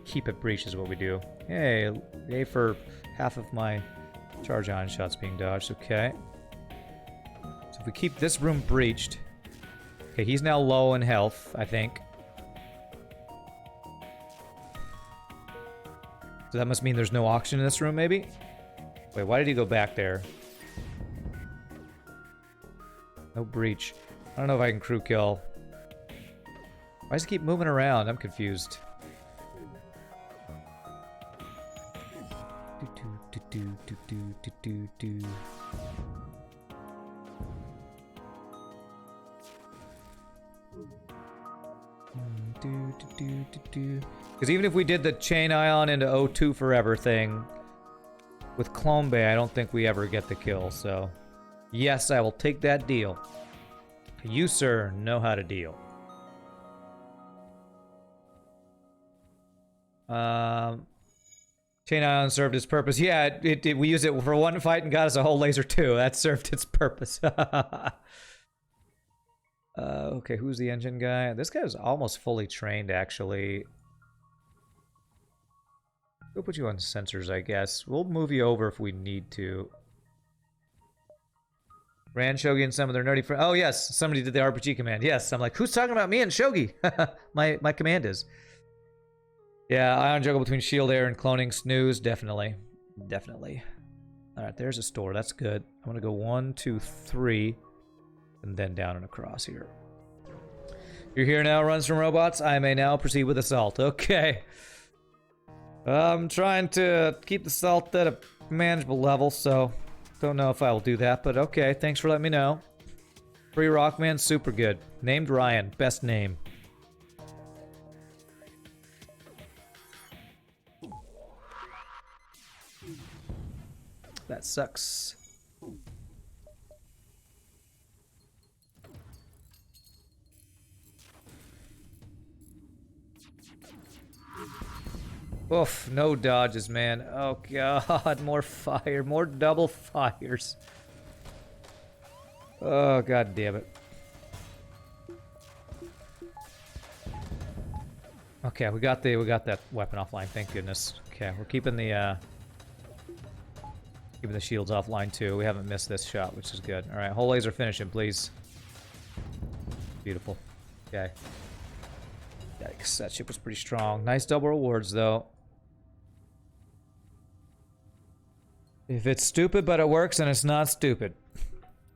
Keep it breached is what we do. Hey, yay for half of my charge ion shots being dodged. Okay. So if we keep this room breached... Okay, he's now low in health, I think. So that must mean there's no oxygen in this room, maybe? Wait, why did he go back there? No breach. I don't know if I can crew kill. Why does he keep moving around? I'm confused. Because even if we did the chain ion into O2 forever thing with Clone Bay, I don't think we ever get the kill. So, yes, I will take that deal. You, sir, know how to deal. Chain ion served its purpose. Yeah, we used it for one fight and got us a whole laser too. That served its purpose. Okay, who's the engine guy? This guy is almost fully trained, actually. We'll put you on sensors, I guess. We'll move you over if we need to. Ran Shogi and some of their nerdy friends. Oh, yes, somebody did the RPG command. Yes, I'm like, who's talking about me and Shogi? my command is. Yeah, ion juggle between shield air and cloning snooze. Definitely. Definitely. Alright, there's a store. That's good. I'm going to go 1, 2, 3. And then down and across here. You're here now, runs from robots. I may now proceed with assault. Okay. I'm trying to keep the assault at a manageable level, so don't know if I will do that, but okay. Thanks for letting me know. Free Rockman, super good. Named Ryan, best name. That sucks. Oof, no dodges, man. Oh god, more fire, more double fires. Oh god damn it. Okay, we got that weapon offline, thank goodness. Okay, we're keeping the shields offline too. We haven't missed this shot, which is good. Alright, whole laser finishing, please. Beautiful. Okay. Yikes, that ship was pretty strong. Nice double rewards though. If it's stupid but it works, then it's not stupid.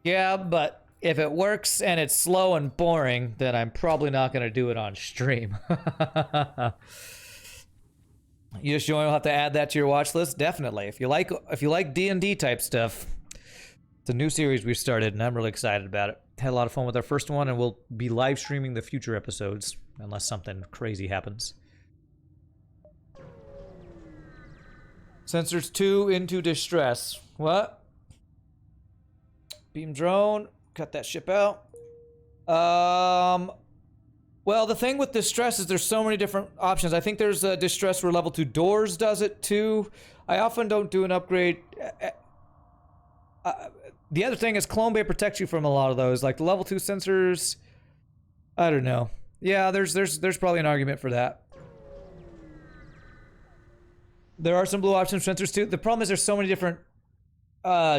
Yeah, but if it works and it's slow and boring, then I'm probably not going to do it on stream. You just will have to add that to your watch list, definitely. If you like D&D type stuff, it's a new series we've started, and I'm really excited about it. Had a lot of fun with our first one, and we'll be live streaming the future episodes, unless something crazy happens. Sensors 2 into distress. What? Beam drone. Cut that ship out. Well, the thing with distress is there's so many different options. I think there's a distress where level 2 doors does it too. I often don't do an upgrade. The other thing is Clone Bay protects you from a lot of those. Like the level 2 sensors, I don't know. Yeah, there's probably an argument for that. There are some blue option sensors too. The problem is there's so many different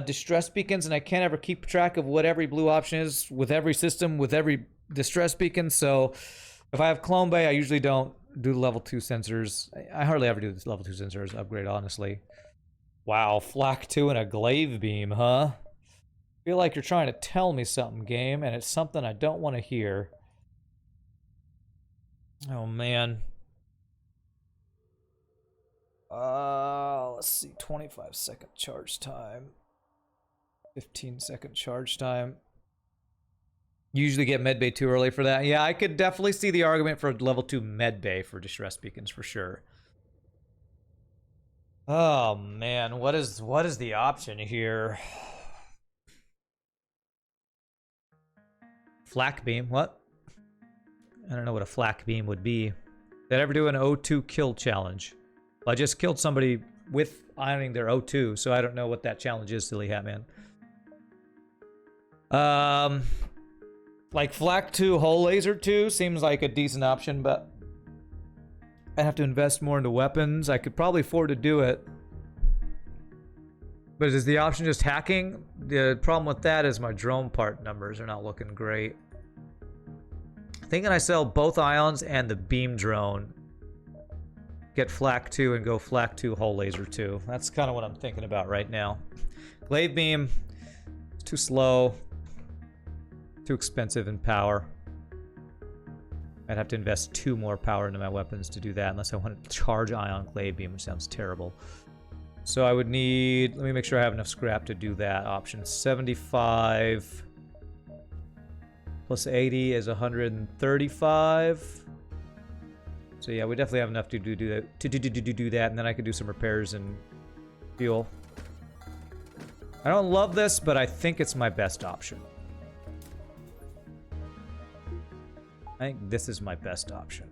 distress beacons, and I can't ever keep track of what every blue option is with every system, with every distress beacon. So if I have Clone Bay, I usually don't do the level 2 sensors. I hardly ever do this level 2 sensors upgrade, honestly. Wow, Flak 2 and a glaive beam, huh? Feel like you're trying to tell me something, game, and it's something I don't want to hear. Oh, man. Let's see, 25-second charge time. 15-second charge time. Usually get medbay too early for that. Yeah, I could definitely see the argument for level 2 medbay for distress beacons for sure. Oh man, what is the option here? Flak beam, what? I don't know what a flak beam would be. Did I ever do an O2 kill challenge? Well, I just killed somebody with ironing their O2, so I don't know what that challenge is, silly hat man. Like Flak 2 Hull Laser 2 seems like a decent option, but I'd have to invest more into weapons. I could probably afford to do it. But is the option just hacking? The problem with that is my drone part numbers are not looking great. Thinking I sell both ions and the beam drone. Get Flak 2 and go Flak 2 Hull Laser 2. That's kind of what I'm thinking about right now. Glaive beam, it's too slow. Too expensive in power. I'd have to invest 2 more power into my weapons to do that, unless I want to charge ion glaive beam, which sounds terrible. So I would need, let me make sure I have enough scrap to do that option. 75 plus 80 is 135. So yeah, we definitely have enough to do that, and then I could do some repairs and fuel. I don't love this, but I think it's my best option. I think this is my best option.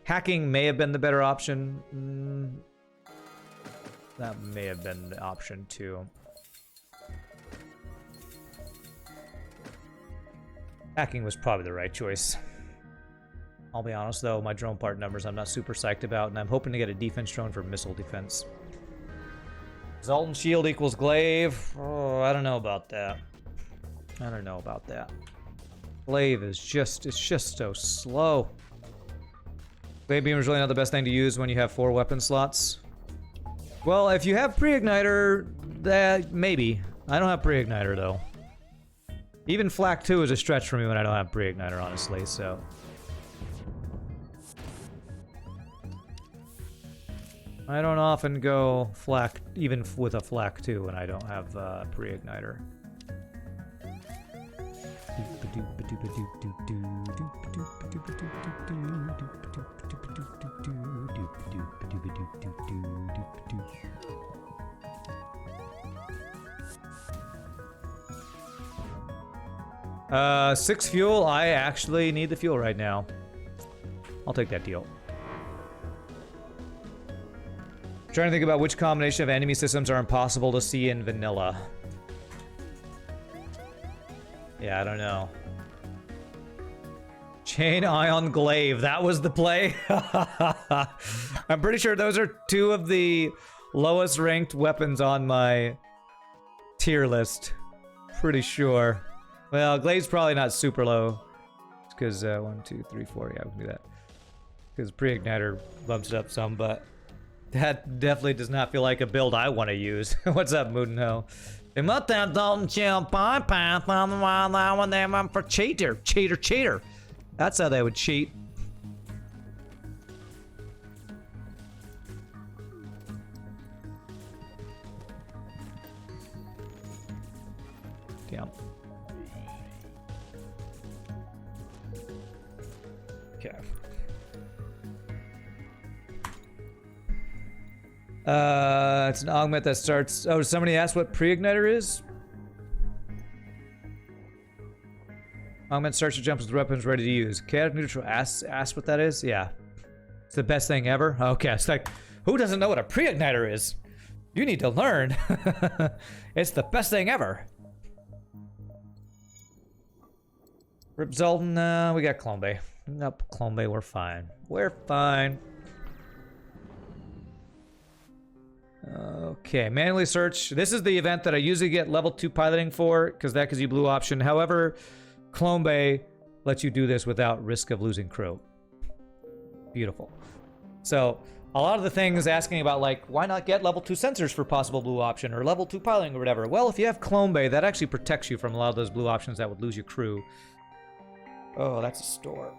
Hacking may have been the better option. That may have been the option too. Hacking was probably the right choice. I'll be honest though, my drone part numbers I'm not super psyched about, and I'm hoping to get a defense drone for missile defense. Zoltan shield equals glaive. Oh, I don't know about that. I don't know about that. Glaive is just, it's just so slow. Glaive beam is really not the best thing to use when you have 4 weapon slots. Well, if you have pre-igniter, that maybe. I don't have pre-igniter though. Even Flak 2 is a stretch for me when I don't have pre-igniter, honestly, so. I don't often go Flak, even with a Flak 2 when I don't have pre-igniter. Six fuel. I actually need the fuel right now. I'll take that deal. Trying to think about which combination of enemy systems are impossible to see in vanilla. Yeah, I don't know. Chain Ion Glaive. That was the play. I'm pretty sure those are two of the lowest ranked weapons on my tier list. Pretty sure. Well, Glaive's probably not super low. Because 1, 2, 3, 4. Yeah, we can do that. Because pre-igniter bumps it up some, but that definitely does not feel like a build I want to use. What's up, Moodenho? They must have Zoltan chill bypass on the wild now when they went for cheater. Cheater. That's how they would cheat. Damn. Okay. It's an augment that starts. Oh, somebody asked what pre-igniter is? Augment starts your jumps with weapons ready to use. Chaotic neutral. Ask what that is? Yeah. It's the best thing ever? Okay, it's like, who doesn't know what a pre-igniter is? You need to learn. It's the best thing ever. Rip Zoltan, we got Clone Bay. Nope, Clone Bay, we're fine. We're fine. Okay, manually search. This is the event that I usually get level 2 piloting for, because that gives you blue option. However, Clone Bay lets you do this without risk of losing crew. Beautiful. So, a lot of the things asking about, like, why not get level 2 sensors for possible blue option, or level 2 piloting or whatever. Well, if you have Clone Bay, that actually protects you from a lot of those blue options that would lose your crew. Oh, that's a store.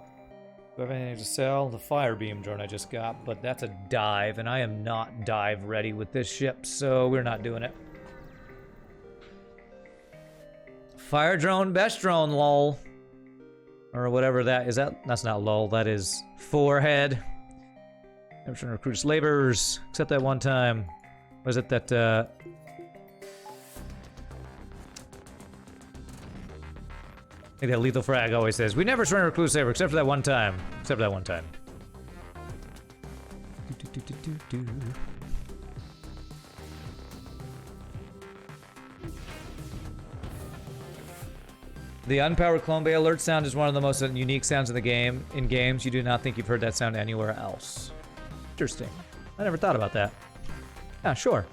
Do I have anything to sell? The fire beam drone I just got, but that's a dive, and I am not dive ready with this ship, so we're not doing it. Fire drone, best drone, lol. Or whatever that is. That's not lol, that is forehead. Never trying to recruit laborers, except that one time. Was it that, I think that Lethal Frag always says, we never surrender recruit saber except for that one time. Except for that one time. The unpowered Clone Bay alert sound is one of the most unique sounds in the game. In games, you do not think you've heard that sound anywhere else. Interesting. I never thought about that. Yeah, sure.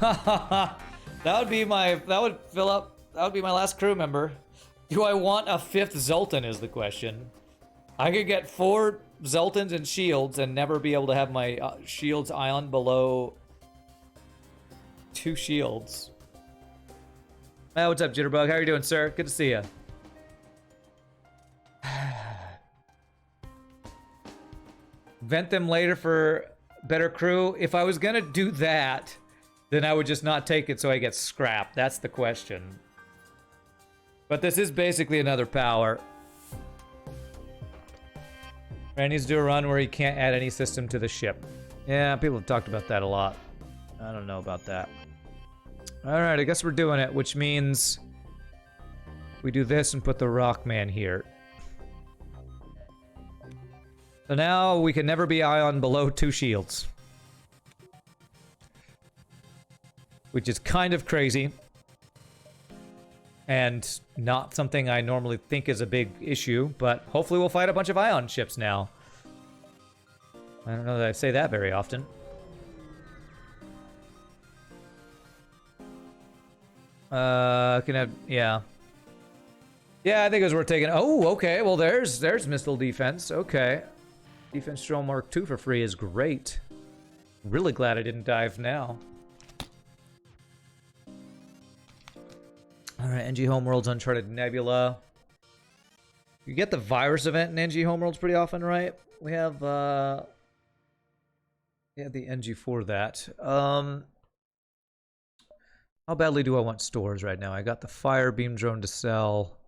that would be my last crew member. Do I want a 5th Zoltan is the question. I could get 4 Zoltans and shields and never be able to have my shields ion below 2 shields. Hey, what's up, Jitterbug? How are you doing, sir? Good to see you. Vent them later for better crew. If I was gonna do that, then I would just not take it so I get scrapped. That's the question. But this is basically another power. Rand needs to do a run where he can't add any system to the ship. Yeah, people have talked about that a lot. I don't know about that. Alright, I guess we're doing it, which means we do this and put the Rockman here. So now we can never be ion below 2 shields. Which is kind of crazy. And not something I normally think is a big issue, but hopefully we'll fight a bunch of ion ships now. I don't know that I say that very often. Can have, yeah. Yeah, I think it was worth taking. Oh, okay, well there's missile defense, okay. Defense Drone Mark II for free is great. Really glad I didn't dive now. Alright, NG Homeworld's Uncharted Nebula. You get the virus event in NG Homeworlds pretty often, right? We have the NG for that. How badly do I want stores right now? I got the fire beam drone to sell,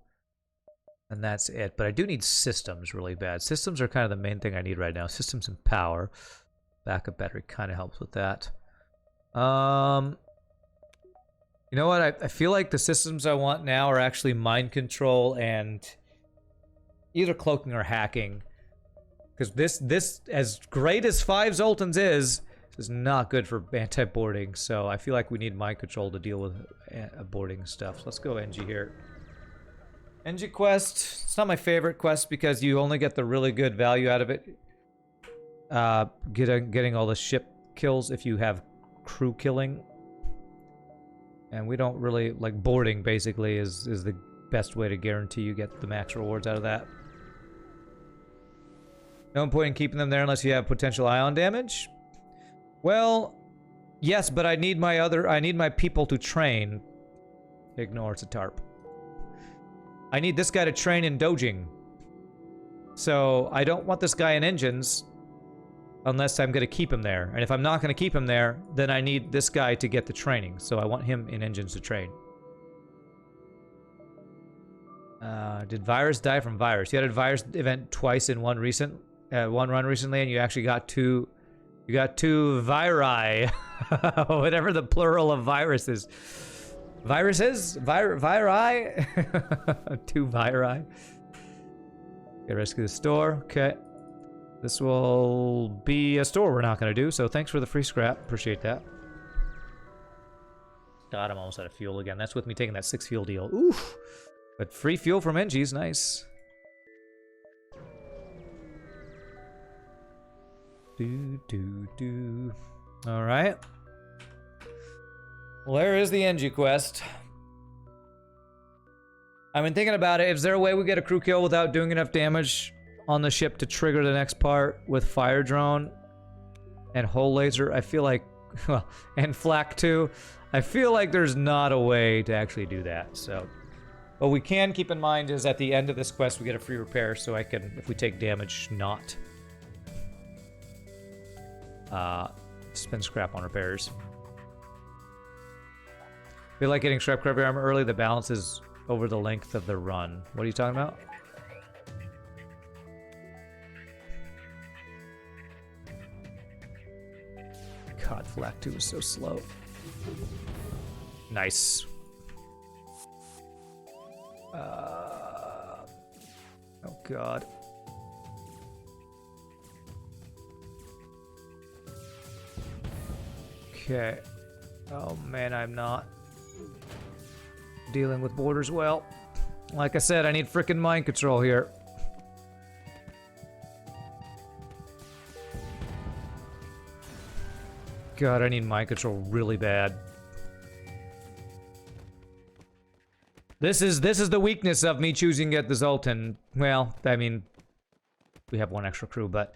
and that's it. But I do need systems really bad. Systems are kind of the main thing I need right now. Systems and power. Backup battery kind of helps with that. You know what? I feel like the systems I want now are actually mind control and either cloaking or hacking. Because this, as great as 5 Zoltans is not good for anti-boarding. So I feel like we need mind control to deal with boarding stuff. So let's go NG here. NG quest. It's not my favorite quest because you only get the really good value out of it. Getting all the ship kills if you have crew killing. And we don't really, like, boarding basically is the best way to guarantee you get the max rewards out of that. No point in keeping them there unless you have potential ion damage. Well, yes, but I need my people to train. Ignore, it's a tarp. I need this guy to train in dojing. So I don't want this guy in engines unless I'm going to keep him there. And if I'm not going to keep him there, then I need this guy to get the training. So I want him in engines to train. Did virus die from virus? You had a virus event twice in one run recently, and you actually got two. You got 2 viri, whatever the plural of virus is. Viruses? Viri? 2 viri. Okay, rescue the store. Okay. This will be a store we're not going to do, so thanks for the free scrap. Appreciate that. God, I'm almost out of fuel again. That's with me taking that 6 fuel deal. Oof. But free fuel from NG's nice. Alright. Well, there is the NG quest. I've been thinking about it. Is there a way we get a crew kill without doing enough damage on the ship to trigger the next part with fire drone and hull laser? I feel like, well, and flak too. I feel like there's not a way to actually do that. So, what we can keep in mind is at the end of this quest we get a free repair, so I can, if we take damage, not spend scrap on repairs. Feel like getting scrap crappy armor early. The balance is over the length of the run. What are you talking about? God, Flak 2 is so slow. Nice. Oh God. Okay. Oh man, I'm not dealing with borders well. Like I said, I need frickin' mind control here. God, I need mind control really bad. This is the weakness of me choosing to get the Zoltan. Well, I mean, we have 1 extra crew, but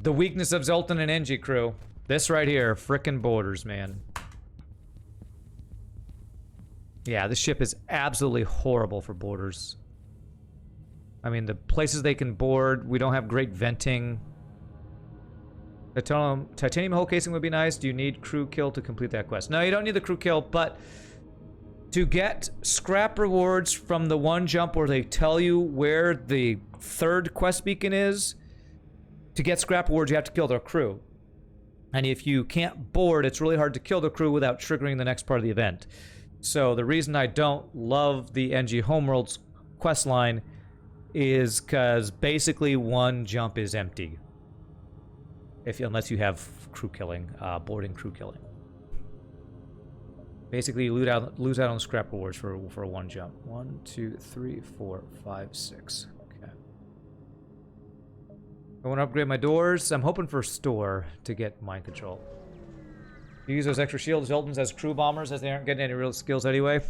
the weakness of Zoltan and NG crew. This right here, frickin' borders, man. Yeah, this ship is absolutely horrible for borders. I mean, the places they can board, we don't have great venting. Titanium hull casing would be nice. Do you need crew kill to complete that quest? No, you don't need the crew kill, but to get scrap rewards from the one jump where they tell you where the 3rd quest beacon is, to get scrap rewards, you have to kill their crew. And if you can't board, it's really hard to kill the crew without triggering the next part of the event. So the reason I don't love the NG Homeworld's quest line is because basically 1 jump is empty. Unless you have crew killing, boarding crew killing. Basically, you lose out on scrap rewards for 1 jump. 1, 2, 3, 4, 5, 6. Okay. I want to upgrade my doors. I'm hoping for store to get mind control. You use those extra shield Zoltans as crew bombers as they aren't getting any real skills anyway.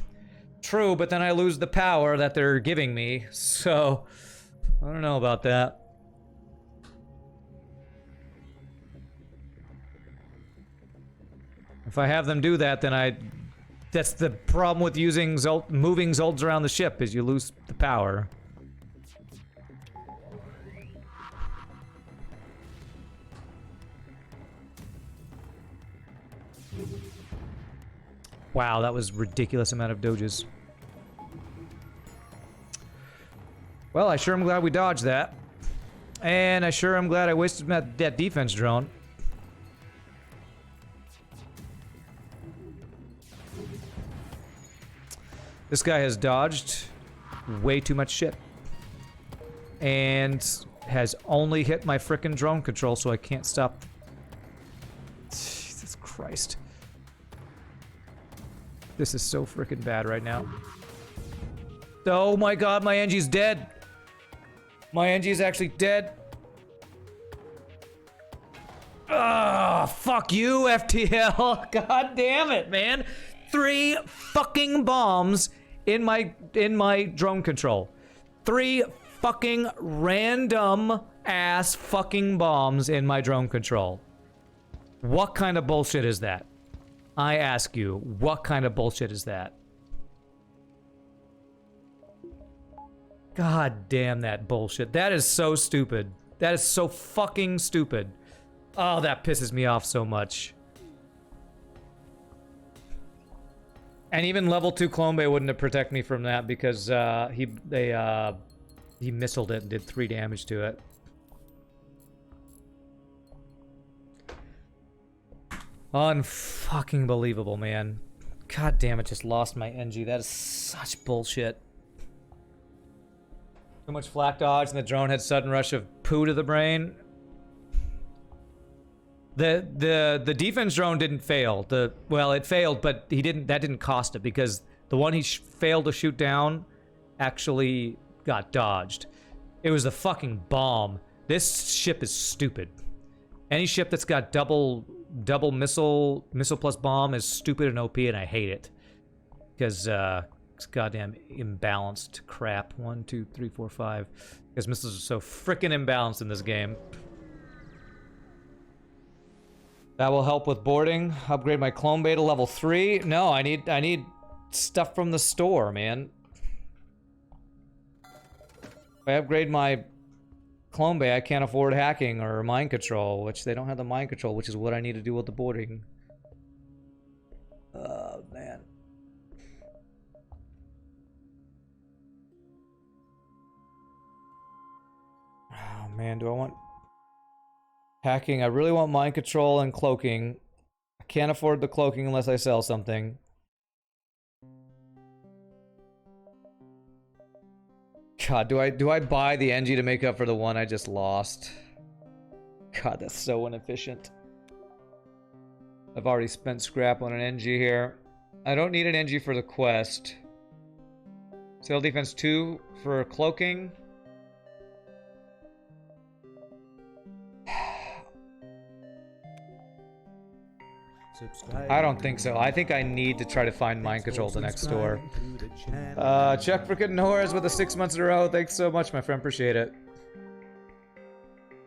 True, but then I lose the power that they're giving me, so I don't know about that. If I have them do that, then That's the problem with using moving Zolts around the ship, is you lose the power. Wow, that was a ridiculous amount of doges. Well, I sure am glad we dodged that. And I sure am glad I wasted that defense drone. This guy has dodged way too much shit. And has only hit my frickin' drone control, so I can't stop. Jesus Christ. This is so frickin' bad right now. Oh my god, my NG's dead. My NG's actually dead. Ah, fuck you, FTL. God damn it, man. 3 fucking bombs in my drone control. 3 fucking random ass fucking bombs in my drone control. What kind of bullshit is that? I ask you, what kind of bullshit is that? God damn that bullshit. That is so stupid. That is so fucking stupid. Oh, that pisses me off so much. And even level 2 Clone Bay wouldn't have protected me from that because he missiled it and did 3 damage to it. Unfucking believable, man. God damn it, just lost my NG. That is such bullshit. Too much flak dodge and the drone had sudden rush of poo to the brain. The defense drone didn't fail. Well, it failed, but that didn't cost it because the one he failed to shoot down actually got dodged. It was the fucking bomb. This ship is stupid. Any ship that's got double missile plus bomb is stupid and OP, and I hate it because it's goddamn imbalanced crap. 1, 2, 3, 4, 5. Because missiles are so freaking imbalanced in this game. That will help with boarding. Upgrade my clone bay to level 3. No, I need stuff from the store, man. If I upgrade my clone bay, I can't afford hacking or mind control, which they don't have the mind control, which is what I need to do with the boarding. Oh, man. Oh, man, do I want hacking? I really want mind control and cloaking. I can't afford the cloaking unless I sell something. God, do I buy the NG to make up for the one I just lost? God, that's so inefficient. I've already spent scrap on an NG here. I don't need an NG for the quest. Sail defense 2 for cloaking. I don't think so. I think I need to try to find mind control at the next store. Chuck freaking Norris with the 6 months in a row. Thanks so much, my friend. Appreciate it.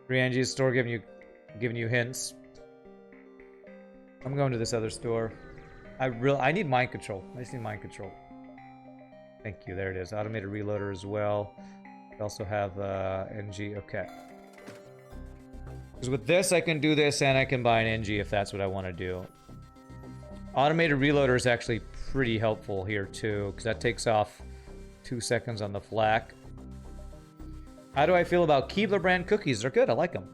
Rianji's store giving you hints. I'm going to this other store. I need mind control. I just need mind control. Thank you. There it is. Automated reloader as well. I also have NG. Okay. Because with this, I can do this and I can buy an NG if that's what I want to do. Automated reloader is actually pretty helpful here too, because that takes off 2 seconds on the flak. How do I feel about Keebler brand cookies? They're good. I like them.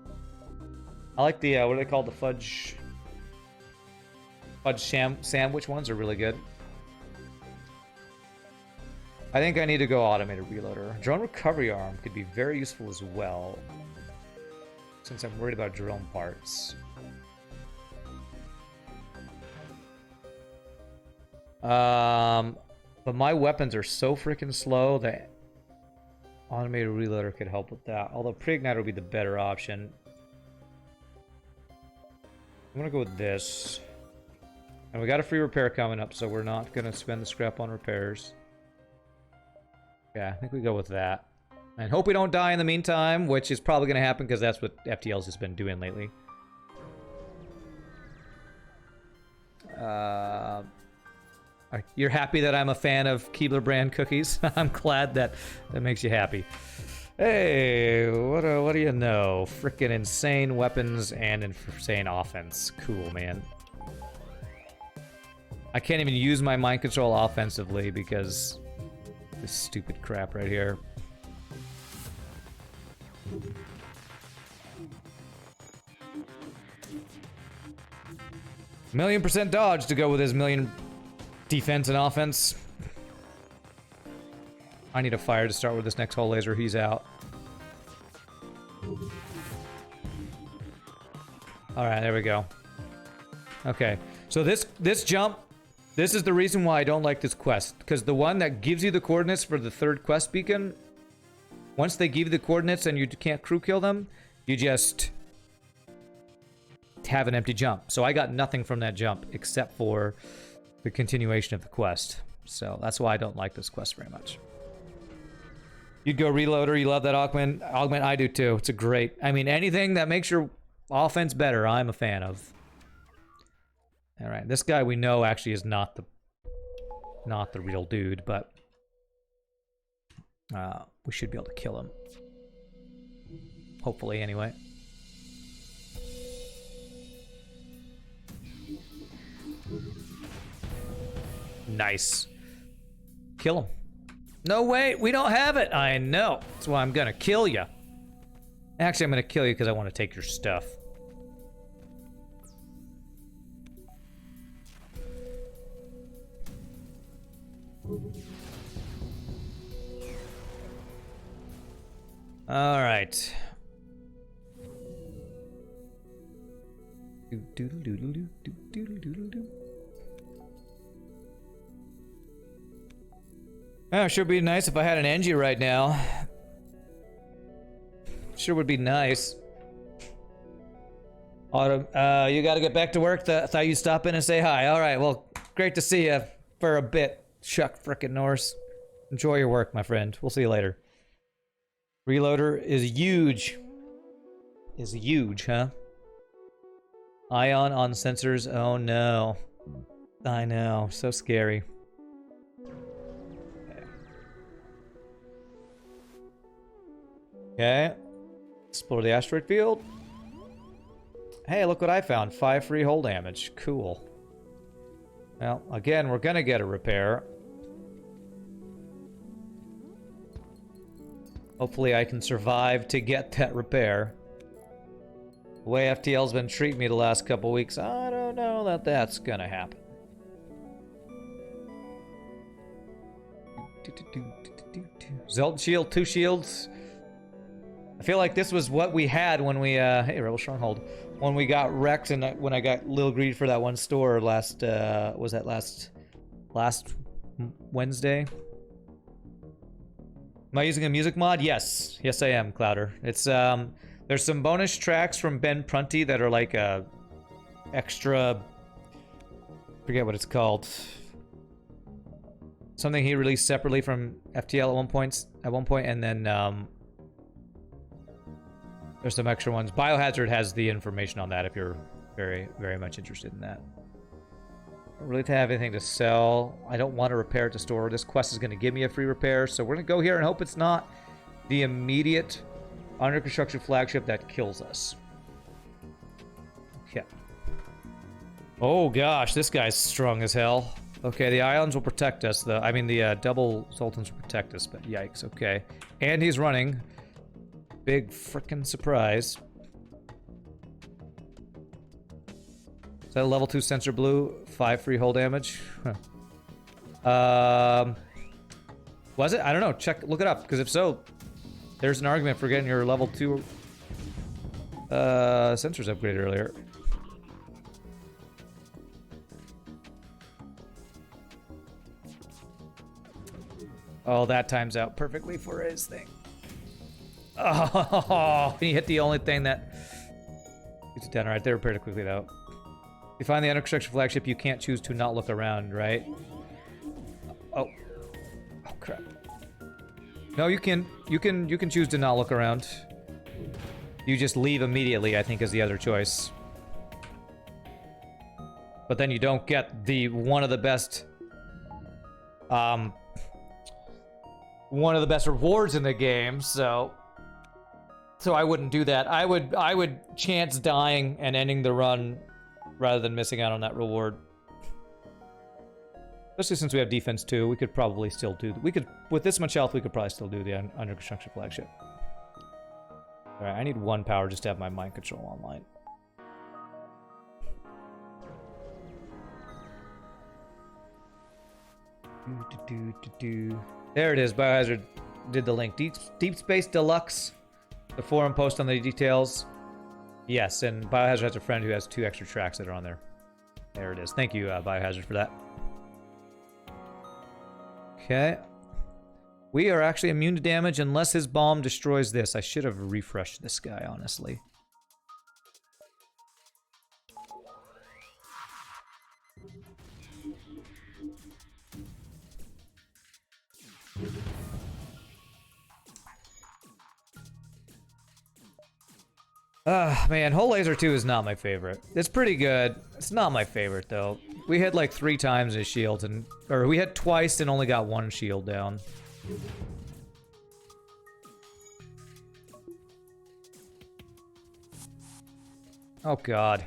I like the what are they called? The fudge sandwich ones are really good. I think I need to go automated reloader. Drone recovery arm could be very useful as well, since I'm worried about drone parts. But my weapons are so freaking slow that automated reloader could help with that. Although pre-igniter would be the better option. I'm gonna go with this. And we got a free repair coming up, so we're not gonna spend the scrap on repairs. Yeah, I think we go with that. And hope we don't die in the meantime, which is probably gonna happen because that's what FTL's has been doing lately. You're happy that I'm a fan of Keebler brand cookies? I'm glad that makes you happy. Hey, what do you know? Frickin' insane weapons and insane offense. Cool, man. I can't even use my mind control offensively because this stupid crap right here. $1,000,000% dodge to go with his million defense and offense. I need a fire to start with this next hull laser. He's out. Alright, there we go. Okay, so this jump, this is the reason why I don't like this quest. Because the one that gives you the coordinates for the third quest beacon, once they give you the coordinates and you can't crew kill them, you just have an empty jump. So I got nothing from that jump except for the continuation of the quest. So that's why I don't like this quest very much. You'd go reloader. You love that augment. I do too. It's a great. I mean, anything that makes your offense better, I'm a fan of. All right, this guy we know actually is not the real dude, but we should be able to kill him. Hopefully, anyway. Nice. Kill him. No, wait, we don't have it. I know. That's why I'm gonna kill you. Actually, I'm gonna kill you because I want to take your stuff. All right. Oh, sure would be nice if I had an Engie right now. Sure would be nice. Autumn, you gotta get back to work. Thought you'd stop in and say hi. All right, well, great to see you for a bit. Chuck frickin' Norse. Enjoy your work, my friend. We'll see you later. Reloader is huge. Is huge, huh? Ion on sensors. Oh no. I know. So scary. Okay. Explore the asteroid field. Hey, look what I found. 5 free hull damage. Cool. Well, again, we're gonna get a repair. Hopefully I can survive to get that repair. The way FTL's been treating me the last couple weeks, I don't know that that's gonna happen. Zoltan shield, 2 shields. I feel like this was what we had when we, hey, Rebel Stronghold. When we got wrecked and when I got Lil Greed for that one store last, was that last Wednesday? Am I using a music mod? Yes. Yes, I am, Clouder. It's, there's some bonus tracks from Ben Prunty that are like a extra, forget what it's called. Something he released separately from FTL at one point, and then, there's some extra ones. Biohazard has the information on that if you're very, very much interested in that. I don't really have anything to sell. I don't want to repair at the store. This quest is going to give me a free repair, so we're going to go here and hope it's not the immediate under construction flagship that kills us. Okay. Oh gosh, this guy's strong as hell. Okay, the ions will protect us. The double Zoltans will protect us, but yikes, okay. And he's running. Big frickin' surprise. Is that a level 2 sensor blue? 5 free hull damage? Huh. Was it? I don't know. Look it up, because if so, there's an argument for getting your level 2 sensors upgraded earlier. Oh, that times out perfectly for his thing. Oh, he hit the only thing that gets it down. All right, they repaired it quickly though. You find the under construction flagship, you can't choose to not look around, right? Oh crap. No, you can choose to not look around. You just leave immediately, I think, is the other choice. But then you don't get the one of the best one of the best rewards in the game, so I wouldn't do that. I would chance dying and ending the run rather than missing out on that reward. Especially since we have defense too, we could probably still do. We could, with this much health, we could probably still do the under construction flagship. All right, I need 1 power just to have my mind control online. There it is. Biohazard did the link. Deep Space Deluxe. The forum post on the details. Yes, and Biohazard has a friend who has 2 extra tracks that are on there. There it is. Thank you, Biohazard, for that. Okay. We are actually immune to damage unless his bomb destroys this. I should have refreshed this guy, honestly. Man, Hull Laser 2 is not my favorite. It's pretty good. It's not my favorite, though. We hit like 3 times his shield, or we hit twice and only got 1 shield down. Oh, God.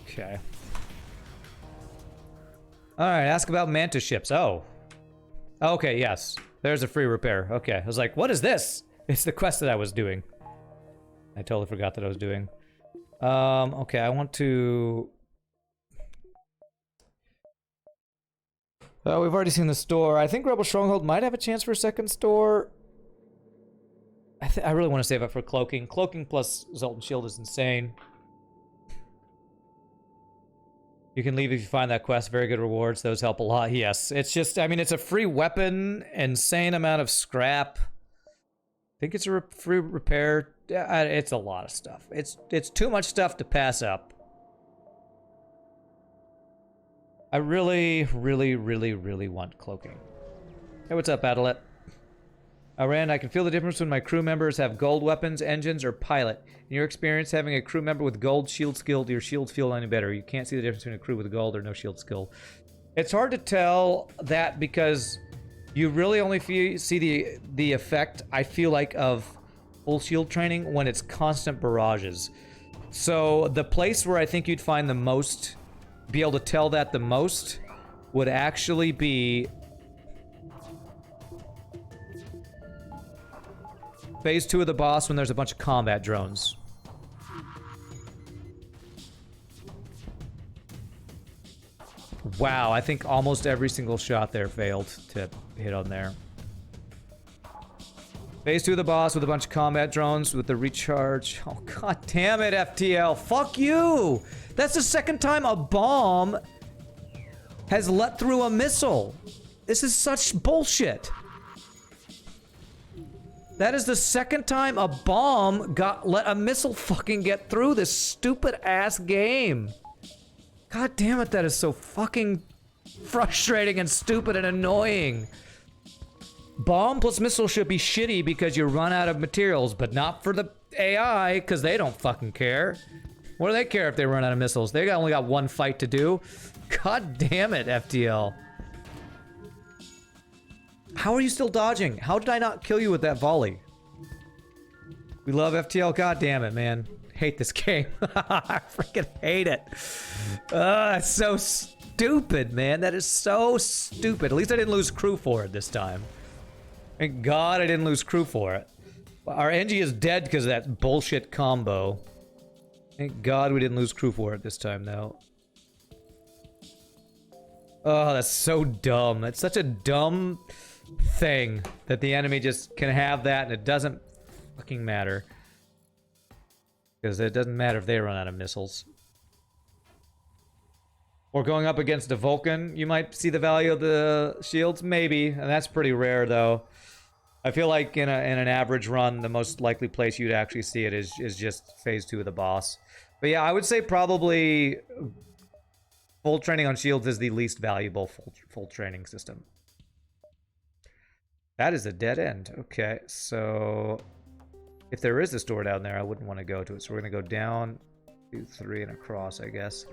Okay. Alright, ask about Manta ships. Oh. Okay, yes. There's a free repair. Okay. I was like, what is this? It's the quest that I was doing. I totally forgot that I was doing. Okay, I want to... we've already seen the store. I think Rebel Stronghold might have a chance for a second store. I really want to save up for Cloaking. Cloaking plus Zoltan Shield is insane. You can leave if you find that quest. Very good rewards. Those help a lot. Yes. It's just, I mean, it's a free weapon. Insane amount of scrap. I think it's a free repair. It's a lot of stuff. It's too much stuff to pass up. I really, really, really, really want Cloaking. Hey, what's up, Adelet? Rand, I can feel the difference when my crew members have gold weapons, engines, or pilot. In your experience, having a crew member with gold shield skill, do your shields feel any better? You can't see the difference between a crew with gold or no shield skill. It's hard to tell that because you really only see the effect, I feel like, of full shield training when it's constant barrages. So the place where I think you'd find the most, be able to tell that the most, would actually be Phase 2 of the boss when there's a bunch of combat drones. Wow, I think almost every single shot there failed to hit on there. Phase 2 of the boss with a bunch of combat drones with the recharge. Oh, god damn it, FTL. Fuck you! That's the second time a bomb has let through a missile. This is such bullshit. That is the second time a bomb let a missile fucking get through this stupid ass game. God damn it, that is so fucking frustrating and stupid and annoying. Bomb plus missile should be shitty because you run out of materials, but not for the AI, because they don't fucking care. What do they care if they run out of missiles? They only got 1 fight to do. God damn it, FTL. How are you still dodging? How did I not kill you with that volley? We love FTL. God damn it, man. Hate this game. I freaking hate it. It's so stupid, man. That is so stupid. At least I didn't lose crew for it this time. Thank God I didn't lose crew for it. Our NG is dead because of that bullshit combo. Thank God we didn't lose crew for it this time, though. Oh, that's so dumb. It's such a dumb thing that the enemy just can have that and it doesn't fucking matter. Because it doesn't matter if they run out of missiles. Or going up against a Vulcan, you might see the value of the shields, maybe, and that's pretty rare though. I feel like in an average run, the most likely place you'd actually see it is just phase 2 of the boss. But yeah, I would say probably full training on shields is the least valuable full training system. That is a dead end. Okay, so If there is a store down there, I wouldn't want to go to it. So we're going to go down, 2, 3, and across, I guess.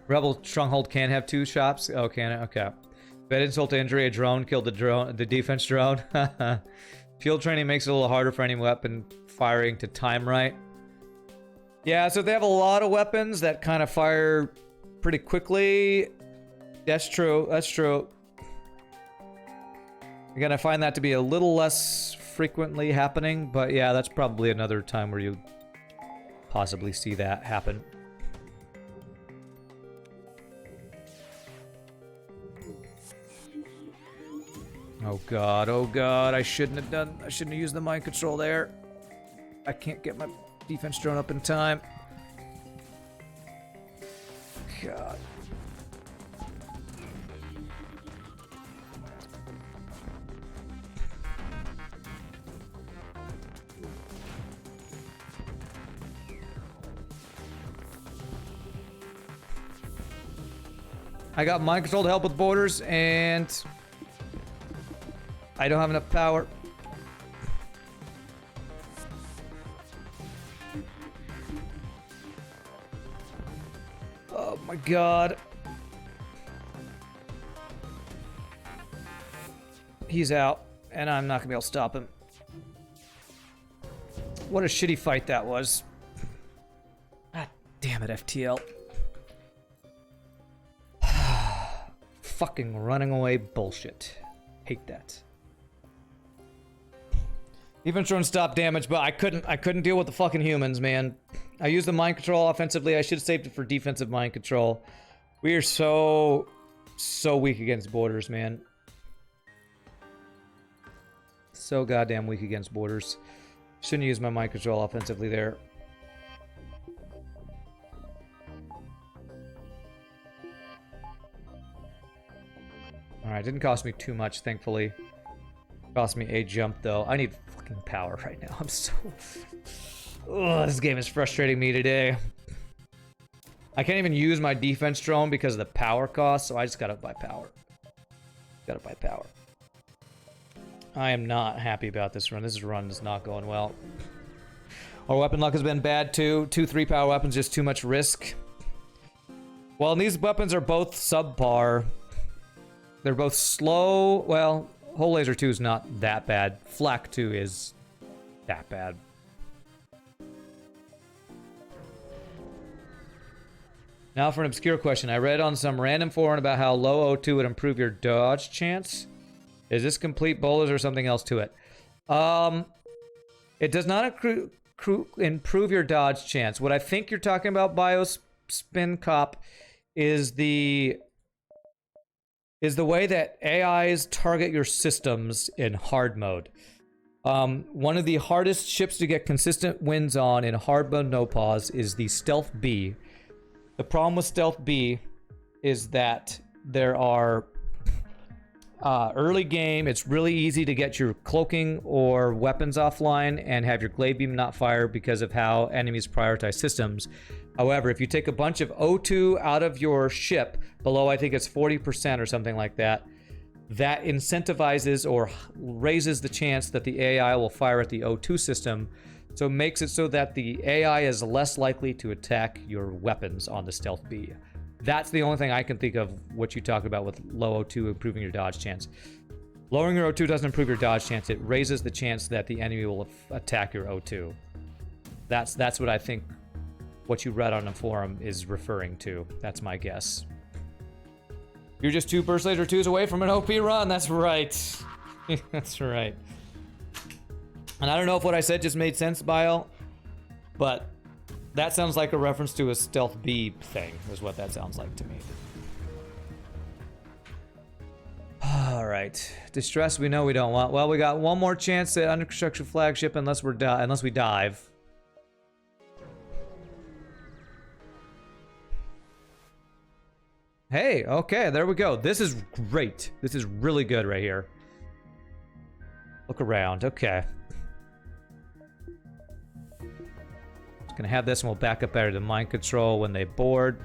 Rebel Stronghold can have 2 shops. Oh, can it? Okay. Bed insult to injury. A drone killed the defense drone. Field training makes it a little harder for any weapon firing to time right. Yeah, so if they have a lot of weapons that kind of fire pretty quickly, that's true. That's true. Again, I find that to be a little less frequently happening, but yeah, that's probably another time where you possibly see that happen. Oh god, I shouldn't have used the mind control there. I can't get my defense drone up in time. God. I got mind control to help with borders, and I don't have enough power. Oh my god. He's out, and I'm not gonna be able to stop him. What a shitty fight that was. God damn it, FTL. Fucking running away bullshit. Hate that. Defense drone stopped damage, but I couldn't deal with the fucking humans, man. I used the mind control offensively. I should have saved it for defensive mind control. We are so weak against borders, man. So goddamn weak against borders. Shouldn't use my mind control offensively there. Alright, didn't cost me too much, thankfully. Cost me a jump, though. I need fucking power right now. I'm so... Ugh, this game is frustrating me today. I can't even use my defense drone because of the power cost, so I just gotta buy power. Gotta buy power. I am not happy about this run. This run is not going well. Our weapon luck has been bad, too. 2 3-power weapons, just too much risk. Well, and these weapons are both subpar. They're both slow. Well, Whole Laser 2 is not that bad. Flak 2 is that bad. Now for an obscure question. I read on some random forum about how low O2 would improve your dodge chance. Is this complete bolas or something else to it? It does not improve your dodge chance. What I think you're talking about, Biospin Cop, is the way that AIs target your systems in hard mode. One of the hardest ships to get consistent wins on in hard mode no pause is the Stealth B. The problem with Stealth B is that there are early game, it's really easy to get your cloaking or weapons offline and have your glade beam not fire because of how enemies prioritize systems. However, if you take a bunch of O2 out of your ship, below I think it's 40% or something like that, that incentivizes or raises the chance that the AI will fire at the O2 system, so it makes it so that the AI is less likely to attack your weapons on the Stealth B. That's the only thing I can think of what you talk about with low O2 improving your dodge chance. Lowering your O2 doesn't improve your dodge chance, it raises the chance that the enemy will attack your O2. That's what I think what you read on the forum is referring to. That's my guess. You're just 2 Burst Laser 2s away from an OP run. That's right. That's right. And I don't know if what I said just made sense, Bio, but that sounds like a reference to a Stealth B thing, is what that sounds like to me. Alright. Distress we know we don't want. Well, we got one more chance at under construction flagship unless we dive. Hey, okay, there we go. This is great. This is really good right here. Look around, okay. Just gonna have this and we'll back up better to mind control when they board.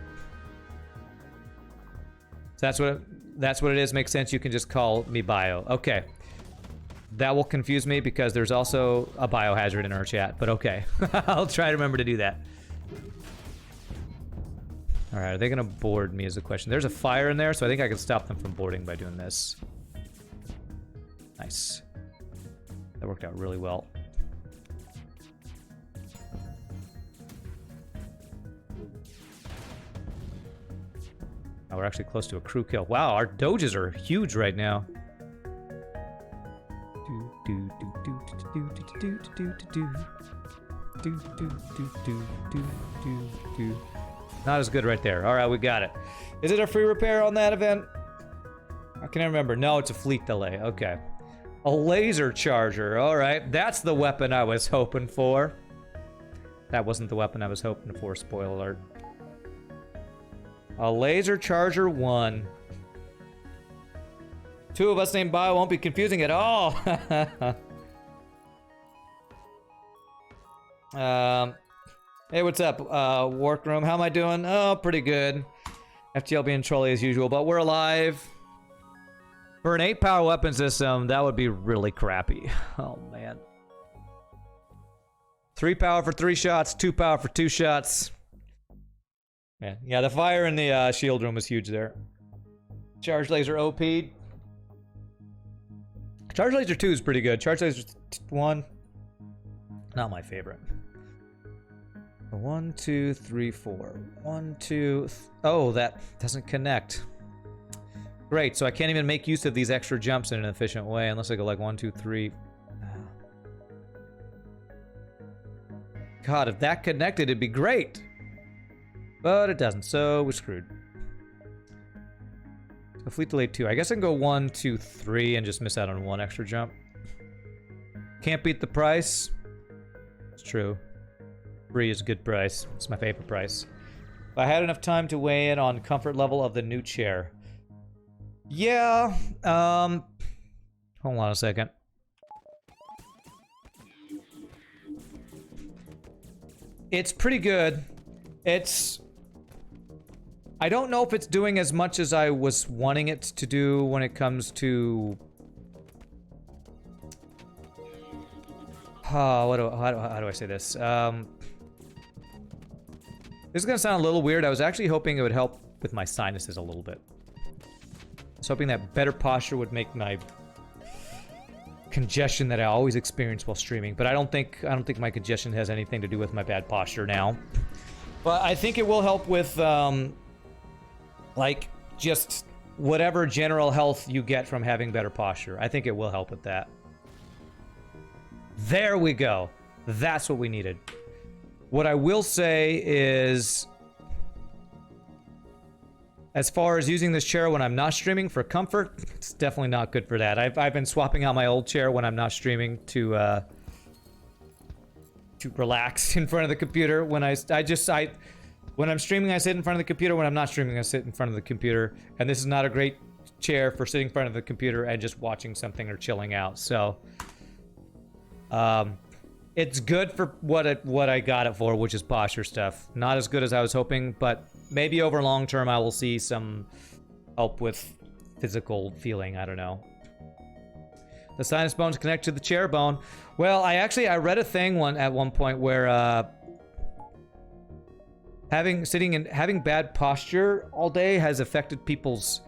So that's what it is. Makes sense. You can just call me Bio. Okay. That will confuse me because there's also a biohazard in our chat, but okay. I'll try to remember to do that. Alright, are they gonna board me is the question. There's a fire in there, so I think I can stop them from boarding by doing this. Nice. That worked out really well. Oh, we're actually close to a crew kill. Wow, our doges are huge right now. Not as good right there. All right, we got it. Is it a free repair on that event? I can't remember. No, it's a fleet delay. Okay. A laser charger. All right, that's the weapon I was hoping for. That wasn't the weapon I was hoping for, spoiler alert. A laser charger 1. 2 of us named Bio won't be confusing at all. Hey, what's up, Workroom? How am I doing? Oh, pretty good. FTL being trolly as usual, but we're alive. For an 8-power weapon system, that would be really crappy. Oh, man. 3 power for 3 shots, 2 power for 2 shots. Man, yeah, the fire in the shield room was huge there. Charge laser OP'd. Charge laser 2 is pretty good. Charge laser 1, not my favorite. 1, 2, 3, 4. 1, 2. Oh, that doesn't connect. Great, so I can't even make use of these extra jumps in an efficient way unless I go like 1, 2, 3. God, if that connected, it'd be great. But it doesn't, so we're screwed. So fleet delay 2. I guess I can go 1, 2, 3 and just miss out on 1 extra jump. Can't beat the price. It's true. 3 is a good price. It's my favorite price. If I had enough time to weigh in on comfort level of the new chair. Yeah, hold on a second. It's pretty good. I don't know if it's doing as much as I was wanting it to do when it comes to... how do I say this? This is gonna sound a little weird. I was actually hoping it would help with my sinuses a little bit. I was hoping that better posture would make my congestion that I always experience while streaming, but I don't think my congestion has anything to do with my bad posture now. But I think it will help with like just whatever general health you get from having better posture. I think it will help with that. There we go. That's what we needed. What I will say is, as far as using this chair when I'm not streaming for comfort, it's definitely not good for that. I've been swapping out my old chair when I'm not streaming to relax in front of the computer. When I'm streaming, I sit in front of the computer. When I'm not streaming, I sit in front of the computer. And this is not a great chair for sitting in front of the computer and just watching something or chilling out. So, it's good for what I got it for, which is posture stuff. Not as good as I was hoping, but maybe over long term I will see some help with physical feeling. I don't know. The sinus bones connect to the chair bone. Well, I read a thing at one point where having bad posture all day has affected people's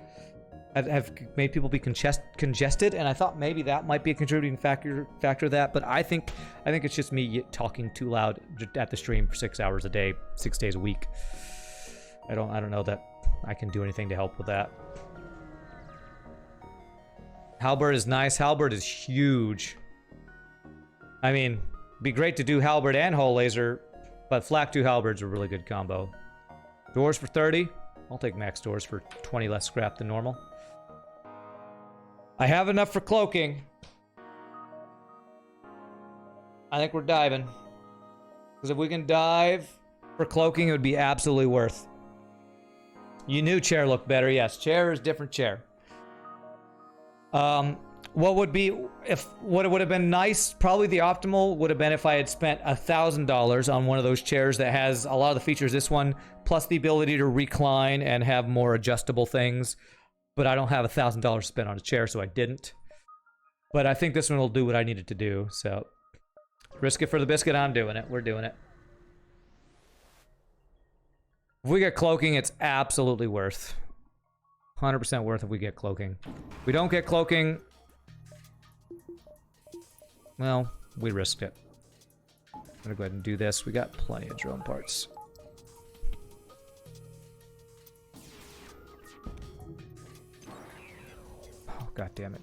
have made people be congested, and I thought maybe that might be a contributing factor to that. But I think it's just me talking too loud at the stream for 6 hours a day, 6 days a week. I don't know that I can do anything to help with that. Halberd is nice. Halberd is huge. I mean, it'd be great to do halberd and hull laser, but flak 2 halberds are a really good combo. Doors for 30. I'll take max doors for 20 less scrap than normal. I have enough for cloaking. I think we're diving. Because if we can dive for cloaking, it would be absolutely worth. You knew chair looked better. Yes, chair is different chair. What would have been nice, probably the optimal, would have been if I had spent $1,000 on one of those chairs that has a lot of the features this one, plus the ability to recline and have more adjustable things. But I don't have $1,000 spent on a chair, so I didn't. But I think this one will do what I needed to do, so... Risk it for the biscuit, I'm doing it. We're doing it. If we get cloaking, it's absolutely worth. 100% worth if we get cloaking. If we don't get cloaking... Well, we risked it. I'm gonna go ahead and do this. We got plenty of drone parts. Oh, god damn it.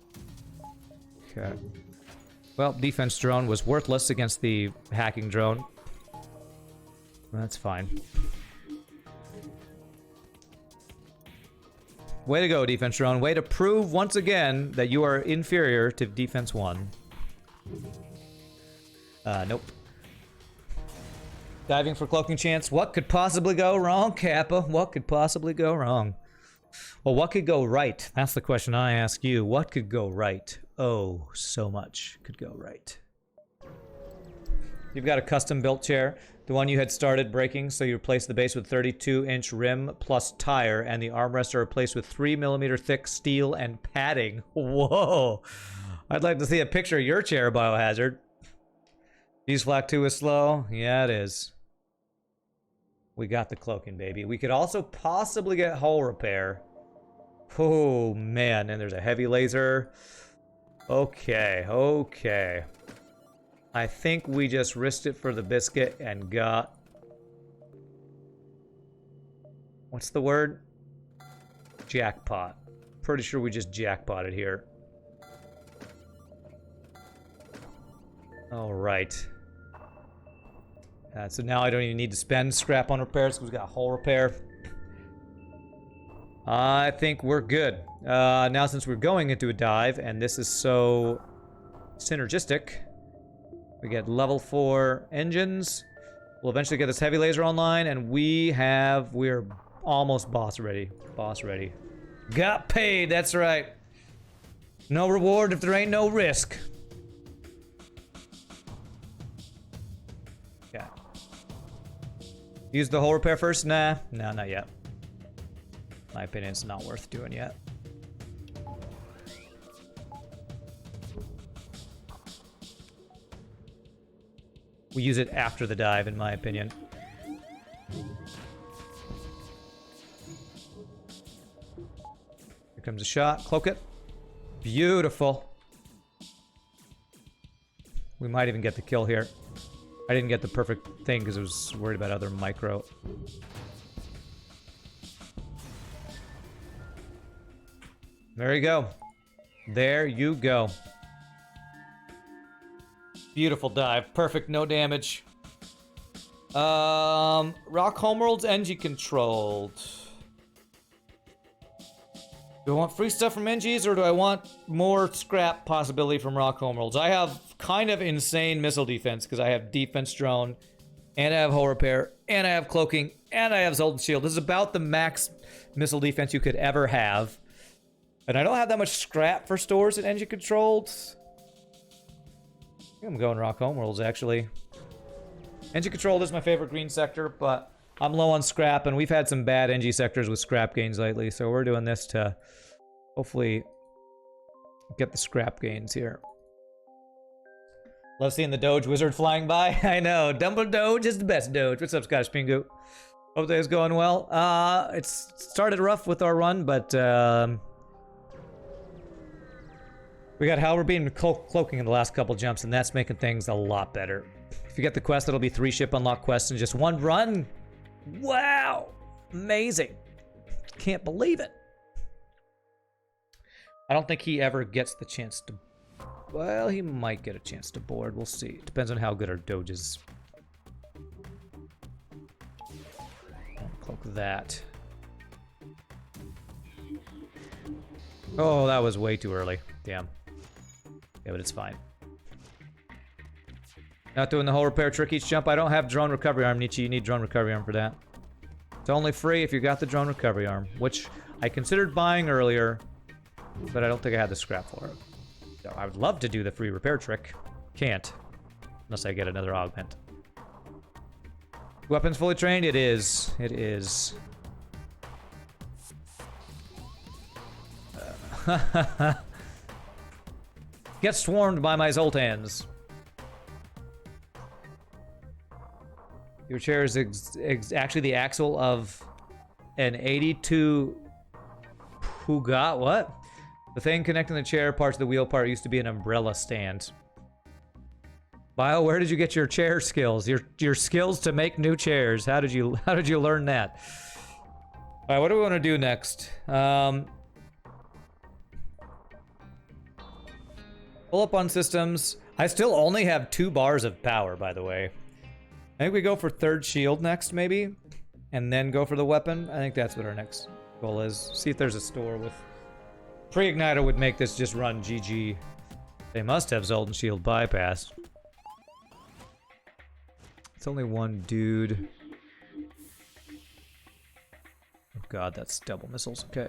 Okay. Well, defense drone was worthless against the hacking drone. That's fine. Way to go, defense drone. Way to prove once again that you are inferior to defense 1. Nope. Diving for cloaking chance. What could possibly go wrong, Kappa? What could possibly go wrong? Well, what could go right? That's the question I ask you. What could go right? Oh, so much could go right. You've got a custom-built chair. The one you had started breaking, so you replace the base with 32-inch rim plus tire, and the armrests are replaced with 3mm thick steel and padding. Whoa! I'd like to see a picture of your chair, Biohazard. Fuse flak 2 is slow. Yeah, it is. We got the cloaking, baby. We could also possibly get hull repair. Oh, man. And there's a heavy laser. Okay, okay. I think we just risked it for the biscuit and got... What's the word? Jackpot. Pretty sure we just jackpotted here. Alright. So now I don't even need to spend scrap on repairs because we've got hull repair. I think we're good. Now since we're going into a dive, and this is so synergistic, we get level 4 engines. We'll eventually get this heavy laser online, and we're almost boss ready. Boss ready. Got paid, that's right. No reward if there ain't no risk. Yeah. Use the hull repair first? Nah, no, not yet. My opinion, it's not worth doing yet. We use it after the dive, in my opinion. Here comes a shot. Cloak it. Beautiful. We might even get the kill here. I didn't get the perfect thing because I was worried about other micro. There you go. There you go. Beautiful dive. Perfect, no damage. Rock Homeworld's NG controlled. Do I want free stuff from NGs or do I want more scrap possibility from Rock Homeworlds? I have kind of insane missile defense because I have defense drone and I have hull repair and I have cloaking and I have Zoltan shield. This is about the max missile defense you could ever have. And I don't have that much scrap for stores at engine controlled. I think I'm going Rock Homeworlds, actually. Engine controlled is my favorite green sector, but I'm low on scrap, and we've had some bad NG sectors with scrap gains lately, so we're doing this to hopefully get the scrap gains here. Love seeing the Doge Wizard flying by. I know, Dumble Doge is the best Doge. What's up, Scottish Pingu? Hope today's going well. It's started rough with our run, but we got Halberd Beam and cloaking in the last couple jumps, and that's making things a lot better. If you get the quest, it'll be 3 ship unlock quests in just 1 run. Wow! Amazing. Can't believe it. I don't think he ever gets the chance to... Well, he might get a chance to board. We'll see. It depends on how good our Doge is. Cloak that. Oh, that was way too early. Damn. Yeah, but it's fine. Not doing the whole repair trick each jump. I don't have drone recovery arm, Nietzsche. You need drone recovery arm for that. It's only free if you got the drone recovery arm, which I considered buying earlier, but I don't think I had the scrap for it. So I would love to do the free repair trick. Can't. Unless I get another augment. Weapons fully trained? It is. It is. Get swarmed by my Zoltans. Your chair is actually the axle of an 82 Pugat. What? The thing connecting the chair parts of the wheel part used to be an umbrella stand. Bio, where did you get your chair skills? Your skills to make new chairs. How did you learn that? All right, what do we want to do next? Pull up on systems. I still only have 2 bars of power, by the way. I think we go for 3rd shield next, maybe, and then go for the weapon. I think that's what our next goal is. See if there's a store with pre-igniter would make this just run GG. They must have Zoltan shield bypass. It's only one dude. Oh god, that's double missiles. Okay.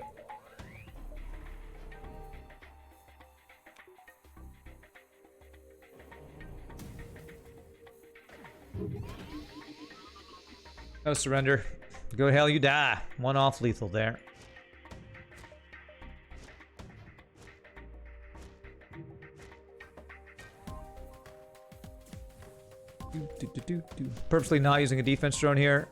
No surrender. Go to hell, you die. 1 off lethal there. Purposely not using a defense drone here.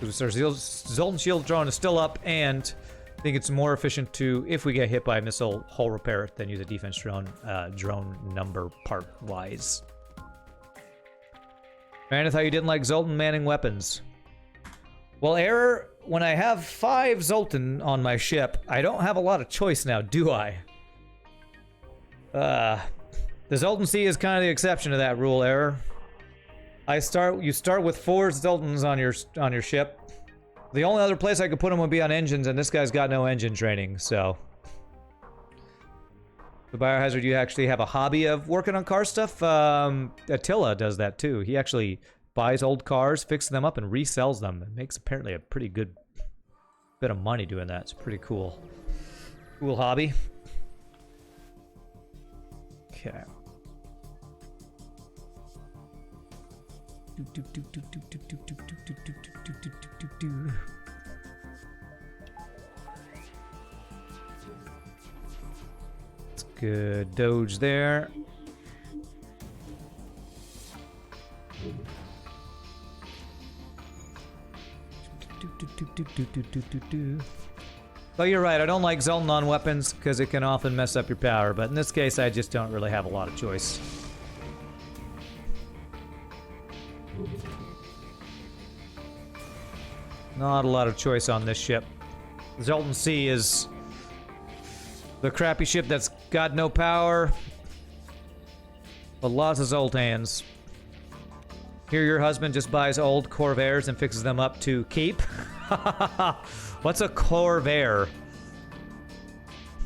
Zoltan shield drone is still up, and I think it's more efficient to, if we get hit by a missile, hull repair than use a defense drone, drone number part wise. Man, I thought you didn't like Zoltan manning weapons. Well, Error, when I have 5 Zoltan on my ship, I don't have a lot of choice now, do I? The Zoltan C is kind of the exception to that rule, Error. You start with 4 Zoltans on your ship. The only other place I could put them would be on engines, and this guy's got no engine training, so. The Biohazard, you actually have a hobby of working on car stuff? Attila does that too. He actually buys old cars, fixes them up, and resells them. It makes apparently a pretty good bit of money doing that. It's pretty cool. Cool hobby. Okay. It's good. Doge there. Well, you're right. I don't like Zoltan on weapons because it can often mess up your power, but in this case, I just don't really have a lot of choice. Not a lot of choice on this ship. Zoltan C is the crappy ship that's got no power, but lots of Zoltans. Here your husband just buys old Corvairs and fixes them up to keep. What's a Corvair?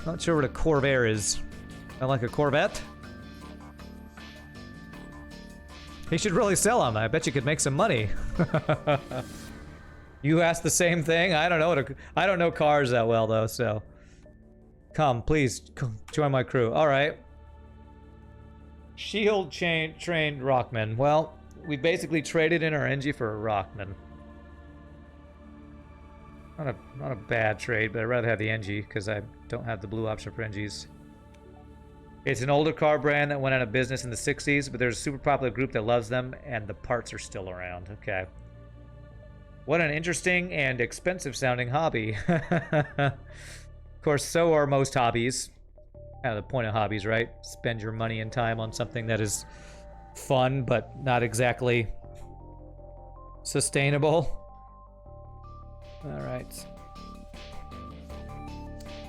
Not sure what a Corvair is. Not like a Corvette? He should really sell them. I bet you could make some money. You asked the same thing? I don't know I don't know cars that well though, so. Come, please, join my crew. Alright. Shield trained Rockman. Well, we basically traded in our NG for a Rockman. Not a bad trade, but I'd rather have the NG because I don't have the blue option for NGs. It's an older car brand that went out of business in the 60s, but there's a super popular group that loves them, and the parts are still around. Okay. What an interesting and expensive sounding hobby. Of course, so are most hobbies. Kind of the point of hobbies, right? Spend your money and time on something that is fun, but not exactly sustainable. All right.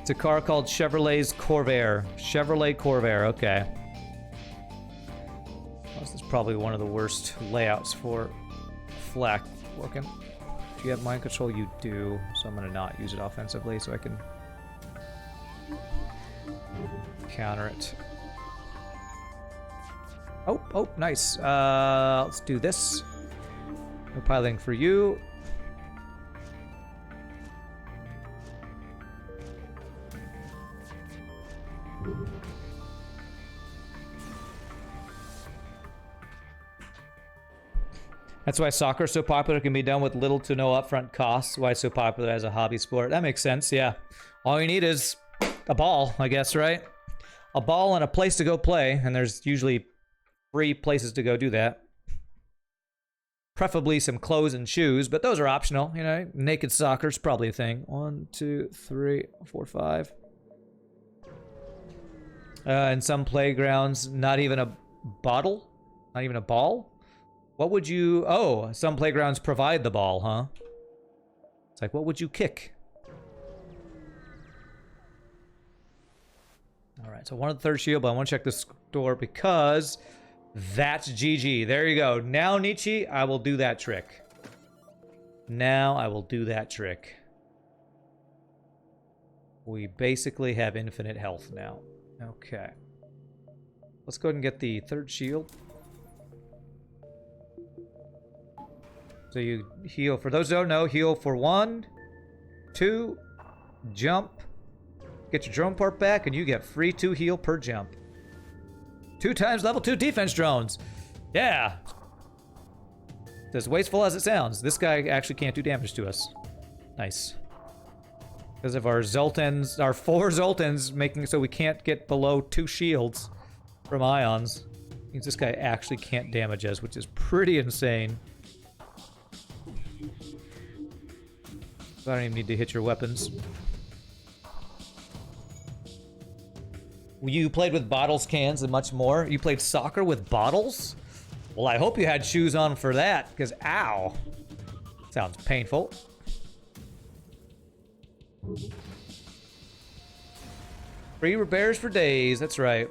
It's a car called Chevrolet's Corvair. Chevrolet Corvair, okay. This is probably one of the worst layouts for flak working. Do you have mind control? You do, so I'm gonna not use it offensively so I can counter it. Oh, nice. Let's do this. No piloting for you. That's why soccer is so popular. It can be done with little to no upfront costs. Why it's so popular as a hobby sport. That makes sense, yeah. All you need is a ball, I guess, right? a ball and a place to go play, and there's usually free places to go do that. Preferably some clothes and shoes, but those are optional. You know, naked soccer's probably a thing. 1, 2, 3, 4, 5. In some playgrounds, not even a bottle, not even a ball. What would you? Oh, some playgrounds provide the ball, huh? It's like, what would you kick? All right, so one of the third shield, but I want to check the store because that's GG. There you go. Now, Nietzsche, I will do that trick. Now I will do that trick. We basically have infinite health now. Okay. Let's go ahead and get the third shield. So you heal. For those who don't know, heal for 1, 2, jump. Get your drone part back, and you get free 2 heal per jump. 2 times level 2 defense drones. Yeah. It's as wasteful as it sounds. This guy actually can't do damage to us. Nice. Because of our Zoltans, our 4 Zoltans making it so we can't get below 2 shields from ions. Means this guy actually can't damage us, which is pretty insane. So I don't even need to hit your weapons. You played with bottles, cans, and much more. You played soccer with bottles? Well, I hope you had shoes on for that, because ow. Sounds painful. Free repairs for days, that's right.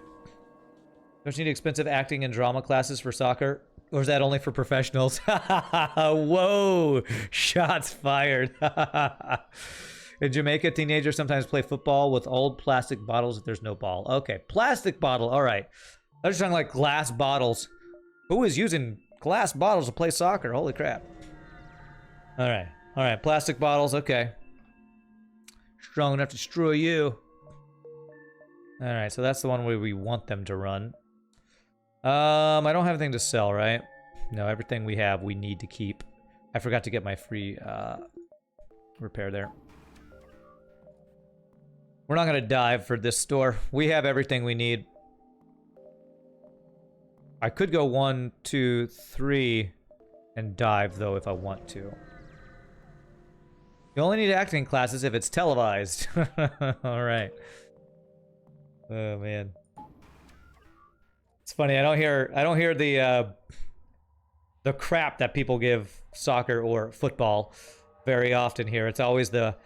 Don't you need expensive acting and drama classes for soccer? Or is that only for professionals? Whoa! Shots fired. In Jamaica, teenagers sometimes play football with old plastic bottles if there's no ball. Okay, plastic bottle, alright. I was just talking like glass bottles. Who is using glass bottles to play soccer? Holy crap. Alright, plastic bottles, okay. Strong enough to destroy you. Alright, so that's the one where we want them to run. I don't have anything to sell, right? No, everything we have we need to keep. I forgot to get my free repair there. We're not going to dive for this store. We have everything we need. I could go 1, 2, 3 and dive, though, if I want to. You only need acting classes if it's televised. Alright. Oh, man. It's funny, I don't hear the crap that people give soccer or football very often here. It's always the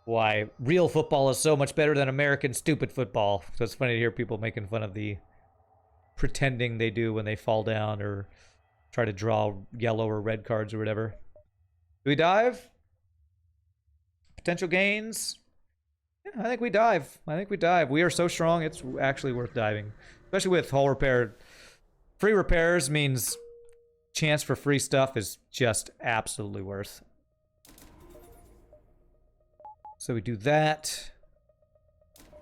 why real football is so much better than American stupid football. So it's funny to hear people making fun of the pretending they do when they fall down or try to draw yellow or red cards or whatever. Do we dive? Potential gains? Yeah, I think we dive. We are so strong, it's actually worth diving. Especially with hull repair. Free repairs means chance for free stuff is just absolutely worth. So we do that.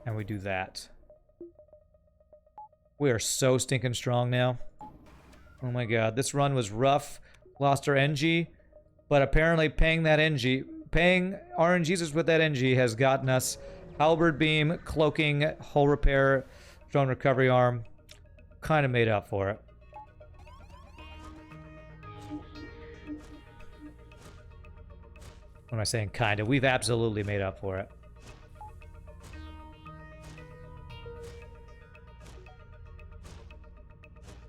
And we do that. We are so stinking strong now. Oh my god, this run was rough. Lost our NG. But apparently paying RNGs with that NG has gotten us halberd beam, cloaking, hull repair, drone recovery arm. Kind of made up for it. What am I saying? Kind of. We've absolutely made up for it.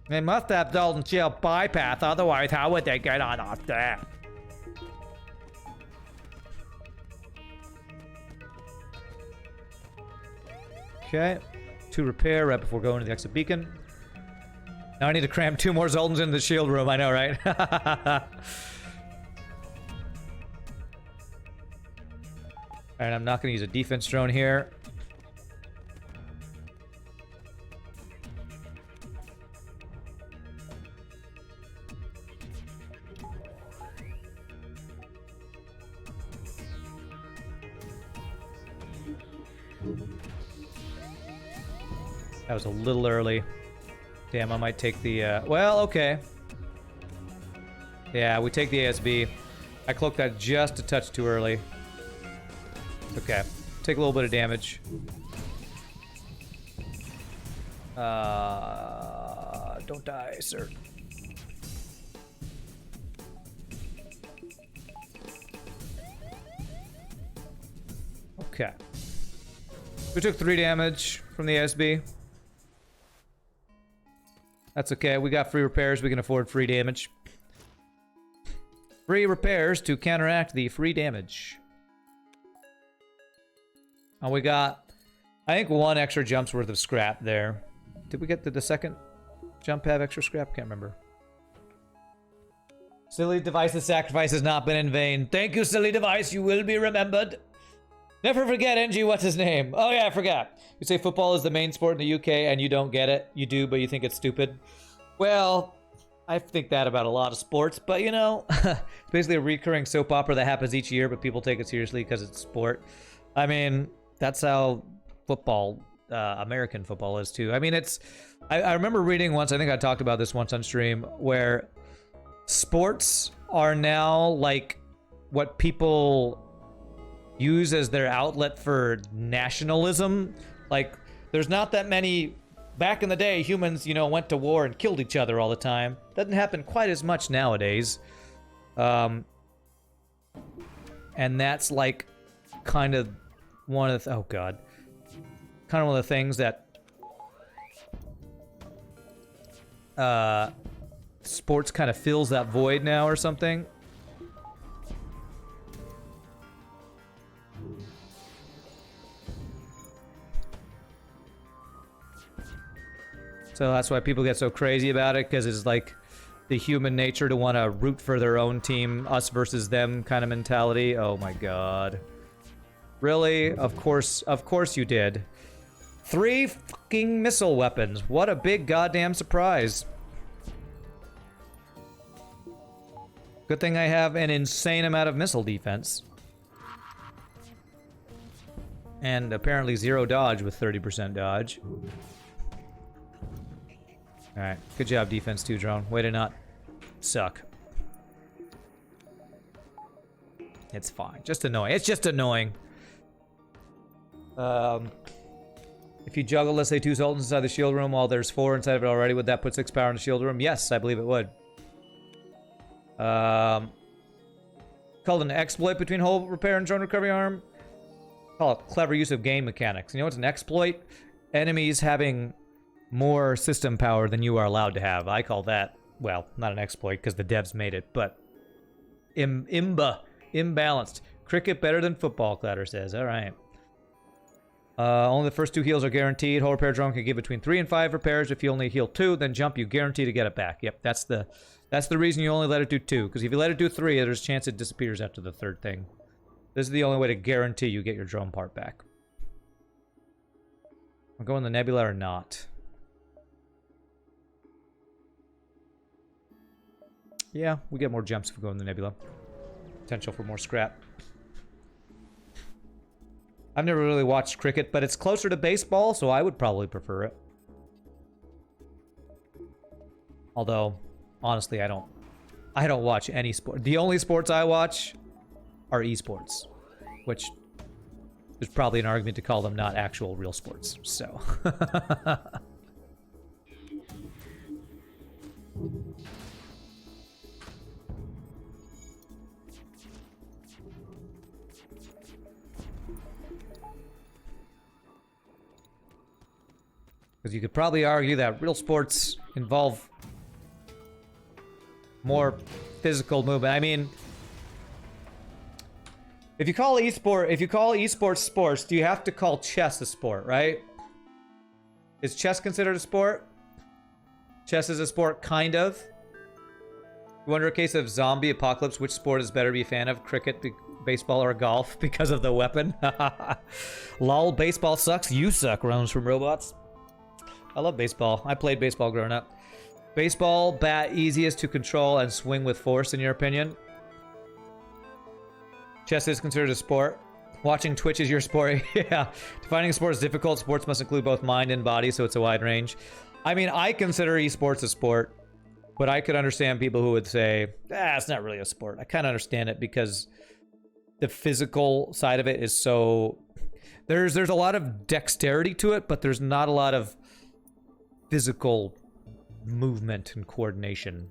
They must have Zoltan C bypass, otherwise how would they get on off there? Okay. 2 repair right before going to the exit beacon. Now I need to cram 2 more Zoltans into the shield room, I know, right? Alright, I'm not going to use a defense drone here. That was a little early. Damn, I might take the, well, okay. Yeah, we take the ASB. I cloaked that just a touch too early. Okay. Take a little bit of damage. Don't die, sir. Okay. We took 3 damage from the SB. That's okay. We got free repairs. We can afford free damage. Free repairs to counteract the free damage. And we got, I think, 1 extra jump's worth of scrap there. Did we get the second jump have extra scrap? Can't remember. Silly device's sacrifice has not been in vain. Thank you, silly device. You will be remembered. Never forget, NG, what's his name? Oh yeah, I forgot. You say football is the main sport in the UK and you don't get it. You do, but you think it's stupid. Well, I think that about a lot of sports, but you know, it's basically a recurring soap opera that happens each year, but people take it seriously because it's sport. I mean, that's how football, American football is too. I mean, I remember reading once, I think I talked about this once on stream, where sports are now like what people use as their outlet for nationalism. Like, there's not that many. Back in the day, humans, you know, went to war and killed each other all the time. Doesn't happen quite as much nowadays. And that's like kind of one of the, oh god. Kind of one of the things that sports kind of fills that void now or something. So that's why people get so crazy about it, because it's like the human nature to want to root for their own team, us versus them kind of mentality. Oh my god. Really? Of course you did. 3 fucking missile weapons. What a big goddamn surprise. Good thing I have an insane amount of missile defense. And apparently 0 dodge with 30% dodge. Alright, good job defense too, drone. Way to not suck. It's fine. Just annoying. It's just annoying. If you juggle, let's say, 2 Zoltans inside the shield room while there's 4 inside of it already, would that put 6 power in the shield room? Yes, I believe it would. Called an exploit between hull repair and drone recovery arm. Call it clever use of game mechanics. You know what's an exploit? Enemies having more system power than you are allowed to have. I call that, well, not an exploit because the devs made it, but imbalanced. Cricket better than football, Clatter says. All right. Only the first 2 heals are guaranteed. Whole repair drone can give between 3 and 5 repairs. If you only heal 2, then jump, you guarantee to get it back. Yep, that's the reason you only let it do 2. Because if you let it do 3, there's a chance it disappears after the 3rd thing. This is the only way to guarantee you get your drone part back. I'm going the nebula or not. Yeah, we get more jumps if we go in the nebula. Potential for more scrap. I've never really watched cricket, but it's closer to baseball, so I would probably prefer it. Although, honestly, I don't watch any sport. The only sports I watch are esports, which there's probably an argument to call them not actual real sports. So. Because you could probably argue that real sports involve more physical movement. I mean, if you call esports sports, do you have to call chess a sport, right? Is chess considered a sport? Chess is a sport, kind of. You wonder, in case of zombie apocalypse, which sport is better to be a fan of? Cricket, baseball, or golf? Because of the weapon? Lol, baseball sucks. You suck, Rounds from Robots. I love baseball. I played baseball growing up. Baseball, bat, easiest to control and swing with force, in your opinion? Chess is considered a sport. Watching Twitch is your sport. Yeah. Defining a sport is difficult. Sports must include both mind and body, so it's a wide range. I mean, I consider esports a sport, but I could understand people who would say, it's not really a sport. I kind of understand it because the physical side of it is so... There's a lot of dexterity to it, but there's not a lot of physical movement and coordination.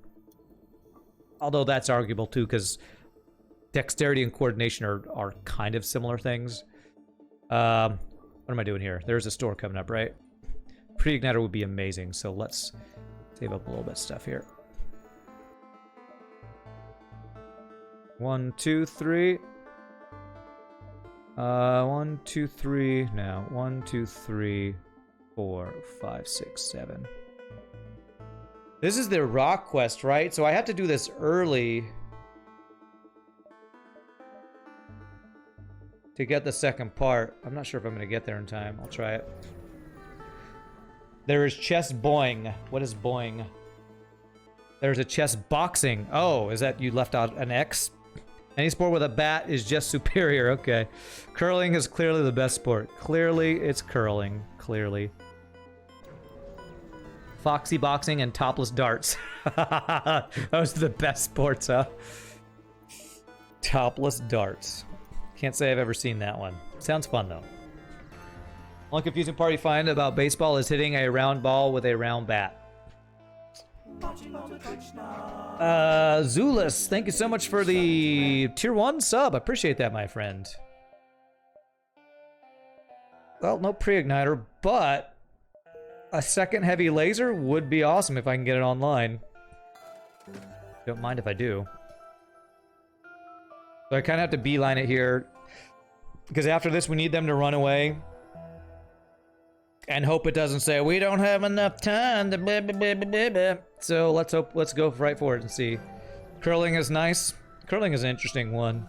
Although that's arguable too, because dexterity and coordination are kind of similar things. What am I doing here? There's a store coming up, right? Pre-igniter would be amazing, so let's save up a little bit of stuff here. 1, 2, 3. 1, 2, 3. Now 1, 2, 3, 4, 5, 6, 7. This is the rock quest, right? So I have to do this early to get the second part. I'm not sure if I'm going to get there in time. I'll try it. There is chess boing. What is boing? There's a chess boxing. Oh, is that you left out an X? Any sport with a bat is just superior. Okay. Curling is clearly the best sport. Clearly, it's curling. Clearly. Foxy boxing and topless darts. Those are the best sports, huh? Topless darts. Can't say I've ever seen that one. Sounds fun, though. One confusing part you find about baseball is hitting a round ball with a round bat. Zulus, thank you so much for the tier 1 sub. I appreciate that, my friend. Well, no pre-igniter, but a second heavy laser would be awesome if I can get it online. Don't mind if I do. So I kind of have to beeline it here, because after this we need them to run away. And hope it doesn't say, we don't have enough time to blah, blah, blah, blah, blah. So let's go right for it and see. Curling is nice. Curling is an interesting one.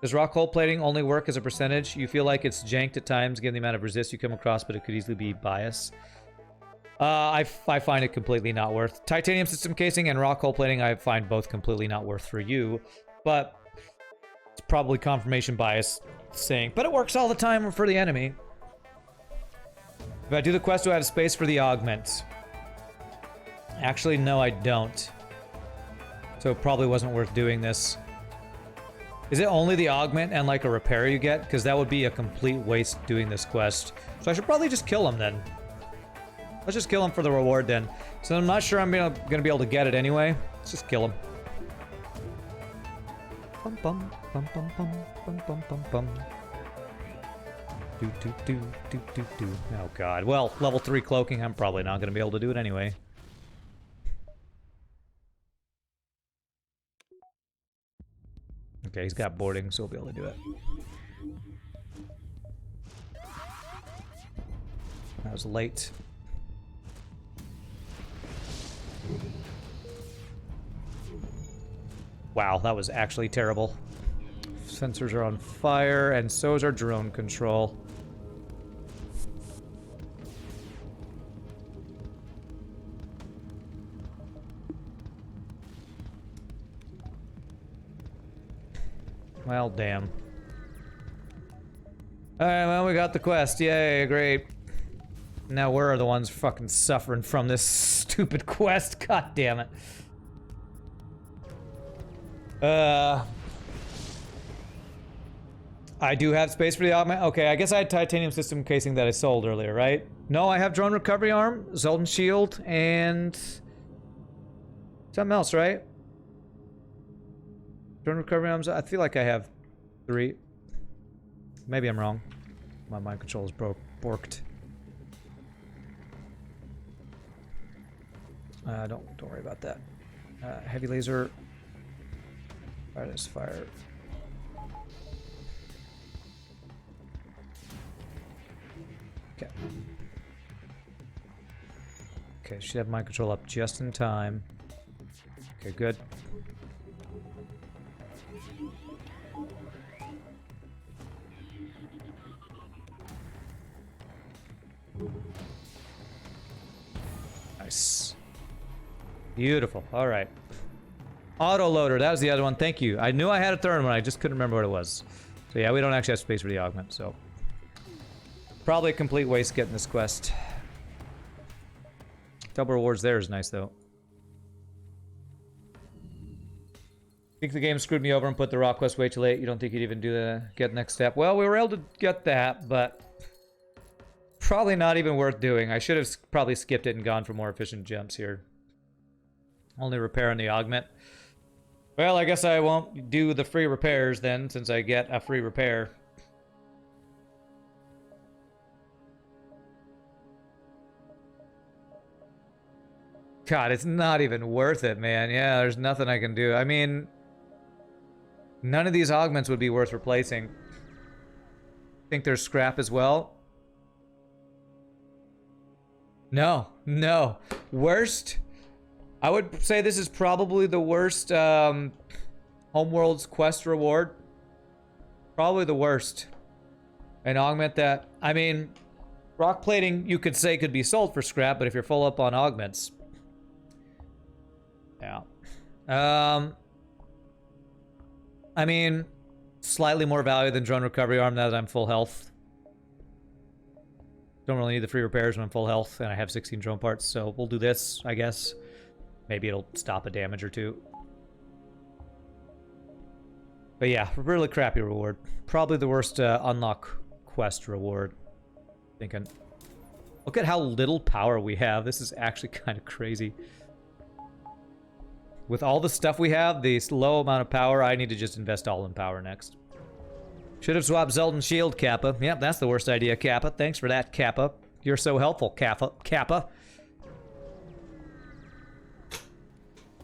Does rock hole plating only work as a percentage? You feel like it's janked at times given the amount of resist you come across, but it could easily be bias. I find it completely not worth. Titanium system casing and rock hole plating I find both completely not worth for you. But it's probably confirmation bias saying, but it works all the time for the enemy. If I do the quest, do I have space for the augment? Actually, no, I don't. So it probably wasn't worth doing this. Is it only the augment and like a repair you get? Because that would be a complete waste doing this quest. So I should probably just kill him then. Let's just kill him for the reward then. So I'm not sure I'm gonna be able to get it anyway. Let's just kill him. Bum bum bum bum bum bum bum bum bum. Do. Oh god. Well, level 3 cloaking, I'm probably not gonna be able to do it anyway. Okay, he's got boarding, so we'll be able to do it. That was late. Wow, that was actually terrible. Sensors are on fire, and so is our drone control. Well, damn. Alright, well, we got the quest. Yay, great. Now we're the ones fucking suffering from this stupid quest. God damn it. I do have space for the augment. Okay, I guess I had titanium system casing that I sold earlier, right? No, I have drone recovery arm, Zoltan shield, and something else, right? Drone recovery arms. I feel like I have 3. Maybe I'm wrong. My mind control is borked. Don't worry about that. Heavy laser. Fire this fire. Okay. Okay, should have mind control up just in time. Okay, good. Nice. Beautiful. All right. Auto loader. That was the other one. Thank you. I knew I had a third one. I just couldn't remember what it was. So yeah, we don't actually have space for the augment. So probably a complete waste getting this quest. Double rewards there is nice though. Think the game screwed me over and put the rock quest way too late. You don't think you'd even get the next step? Well, we were able to get that, but probably not even worth doing. I should have probably skipped it and gone for more efficient jumps here. Only repair on the augment. Well, I guess I won't do the free repairs then, since I get a free repair. God, it's not even worth it, man. Yeah, there's nothing I can do. I mean, none of these augments would be worth replacing. Think there's scrap as well? No, no. Worst? I would say this is probably the worst Homeworld's quest reward. Probably the worst. An augment that, I mean, rock plating you could say could be sold for scrap, but if you're full up on augments. Yeah. I mean, slightly more value than drone recovery arm now that I'm full health. Don't really need the free repairs when I'm full health, and I have 16 drone parts, so we'll do this, I guess. Maybe it'll stop a damage or two. But yeah, really crappy reward. Probably the worst unlock quest reward. Thinking. Look at how little power we have. This is actually kind of crazy. With all the stuff we have, this low amount of power, I need to just invest all in power next. Should have swapped Zoltan Shield, Kappa. Yep, that's the worst idea, Kappa. Thanks for that, Kappa. You're so helpful, Kappa.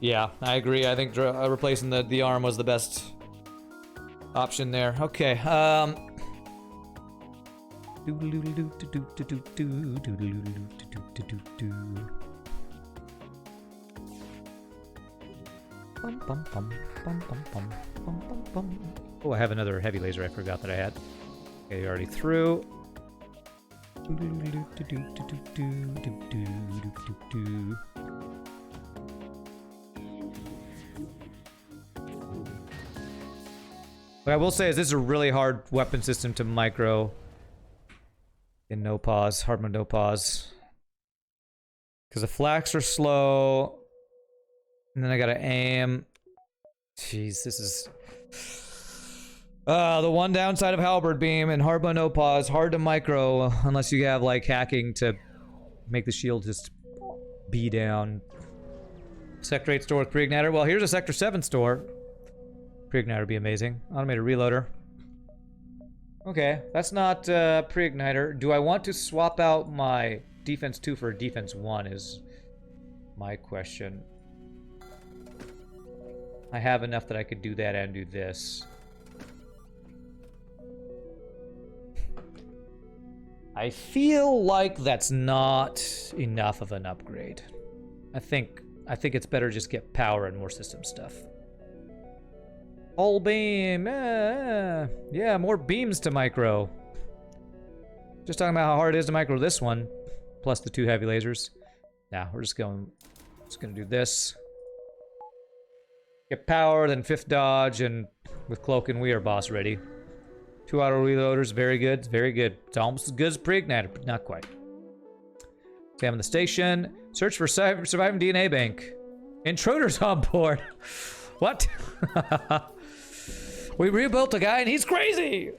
Yeah, I agree. I think replacing the arm was the best option there. Okay, Oh, I have another heavy laser I forgot that I had. Okay, already through. What I will say is this is a really hard weapon system to micro in no pause, hard mode no pause. Because the flaks are slow. And then I gotta aim. Jeez, this is... the one downside of Halberd Beam and hard mode no pause, hard to micro unless you have like hacking to make the shield just be down. Sector 8 store with pre-igniter. Well, here's a Sector 7 store. Pre-igniter would be amazing. Automated reloader. Okay, that's not pre-igniter. Do I want to swap out my defense 2 for defense 1 is my question. I have enough that I could do that and do this. I feel like that's not enough of an upgrade. I think it's better just get power and more system stuff. Whole beam, yeah, more beams to micro. Just talking about how hard it is to micro this one, plus the 2 heavy lasers. Now we're just gonna do this. Get power, then 5th dodge, and with cloak and we are boss ready. 2 auto reloaders, very good, very good. It's almost as good as pre-igniter, but not quite. Examine the station. Search for surviving DNA bank. Intruders on board. What? We rebuilt a guy and he's crazy!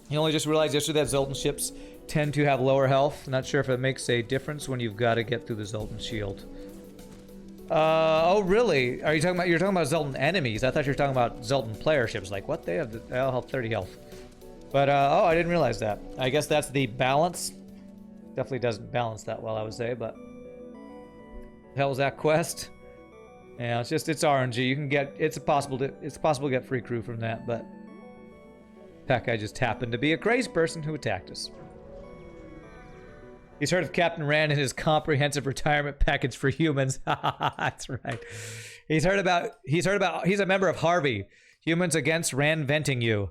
You only just realized yesterday that Zoltan ships tend to have lower health. Not sure if it makes a difference when you've got to get through the Zoltan shield. Oh really? Are you talking about, you're talking about Zoltan enemies? I thought you were talking about Zoltan player ships. Like, what? They have the all health, 30 health. But, oh, I didn't realize that. I guess that's the balance. Definitely doesn't balance that well, I would say, but... The hell was that quest? Yeah, it's RNG. You can get, it's possible to get free crew from that, but... That guy just happened to be a crazy person who attacked us. He's heard of Captain Rand and his comprehensive retirement package for humans. That's right. He's a member of Harvey. Humans Against Rand Venting You.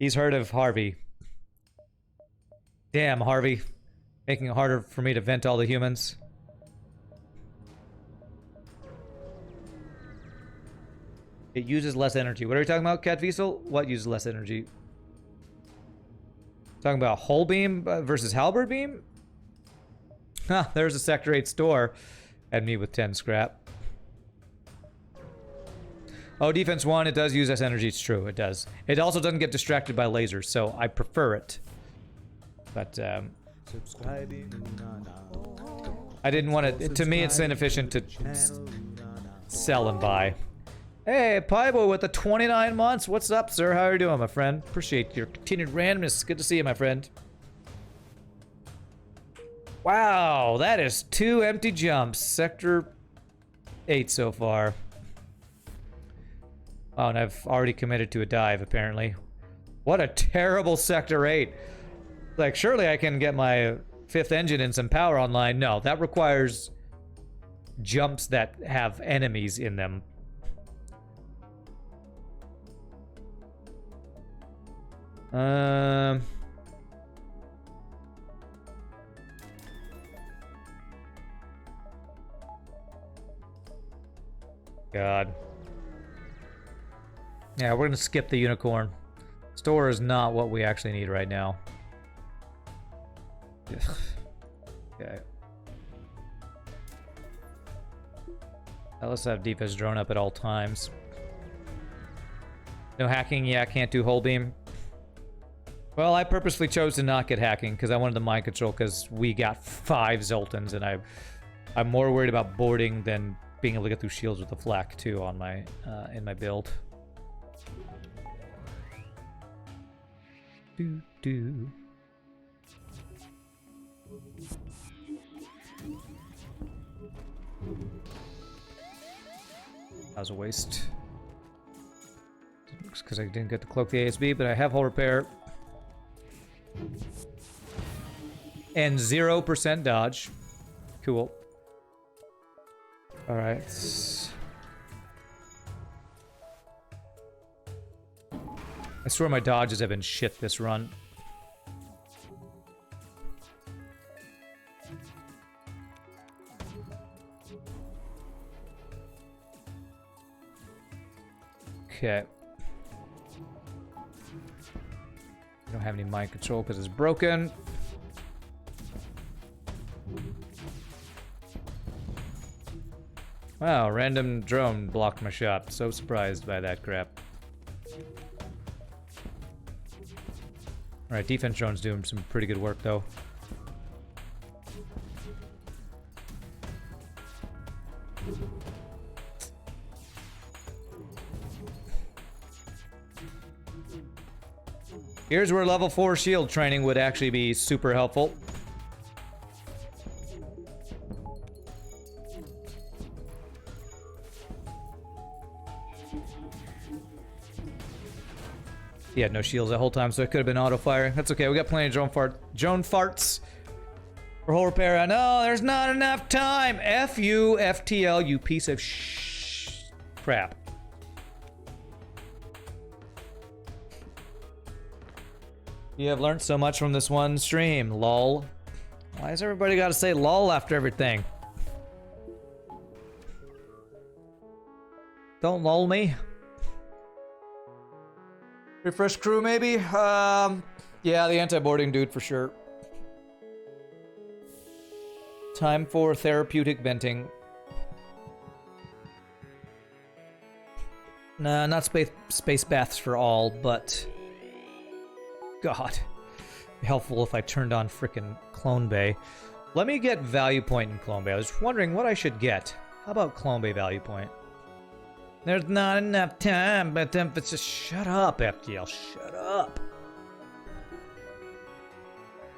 He's heard of Harvey. Damn, Harvey. Making it harder for me to vent all the humans. It uses less energy. What are we talking about, Cat Wiesel? What uses less energy? Talking about Whole Beam versus Halberd Beam? Huh, there's a Sector 8 store. And me with 10 scrap. Oh, Defense 1, it does use less energy. It's true, it does. It also doesn't get distracted by lasers, so I prefer it. But, I didn't want to. To me, it's inefficient to sell and buy. Hey, Pybo with the 29 months. What's up, sir? How are you doing, my friend? Appreciate your continued randomness. Good to see you, my friend. Wow, that is 2 empty jumps. Sector 8 so far. Oh, and I've already committed to a dive, apparently. What a terrible Sector 8. Like, surely I can get my 5th engine and some power online. No, that requires jumps that have enemies in them. God. Yeah, we're gonna skip the unicorn. Store is not what we actually need right now. Okay. Now let's have defense drone up at all times. No hacking, yeah, can't do hull beam. Well, I purposely chose to not get hacking because I wanted the mind control because we got 5 Zoltans and I'm more worried about boarding than being able to get through shields with the flak too on my in my build. Do. That was a waste. Because I didn't get to cloak the ASB, but I have hull repair. And 0% dodge. Cool. Alright. I swear my dodges have been shit this run. Okay. I don't have any mind control because it's broken. Wow, random drone blocked my shot. So surprised by that crap. Alright, defense drone's doing some pretty good work though. Here's where level 4 shield training would actually be super helpful. He had no shields that whole time, so it could have been auto firing. That's okay, we got plenty of drone farts for hull repair. I know, there's not enough time! F you, FTL, you piece of crap. You have learned so much from this one stream, lol. Why has everybody got to say lol after everything? Don't lol me. Refresh crew, maybe? Yeah, the anti-boarding dude for sure. Time for therapeutic venting. Nah, not space baths for all, but... God. Be helpful if I turned on frickin' Clone Bay. Let me get value point in Clone Bay. I was wondering what I should get. How about Clone Bay value point? There's not enough time, but it's just shut up, FTL. Shut up.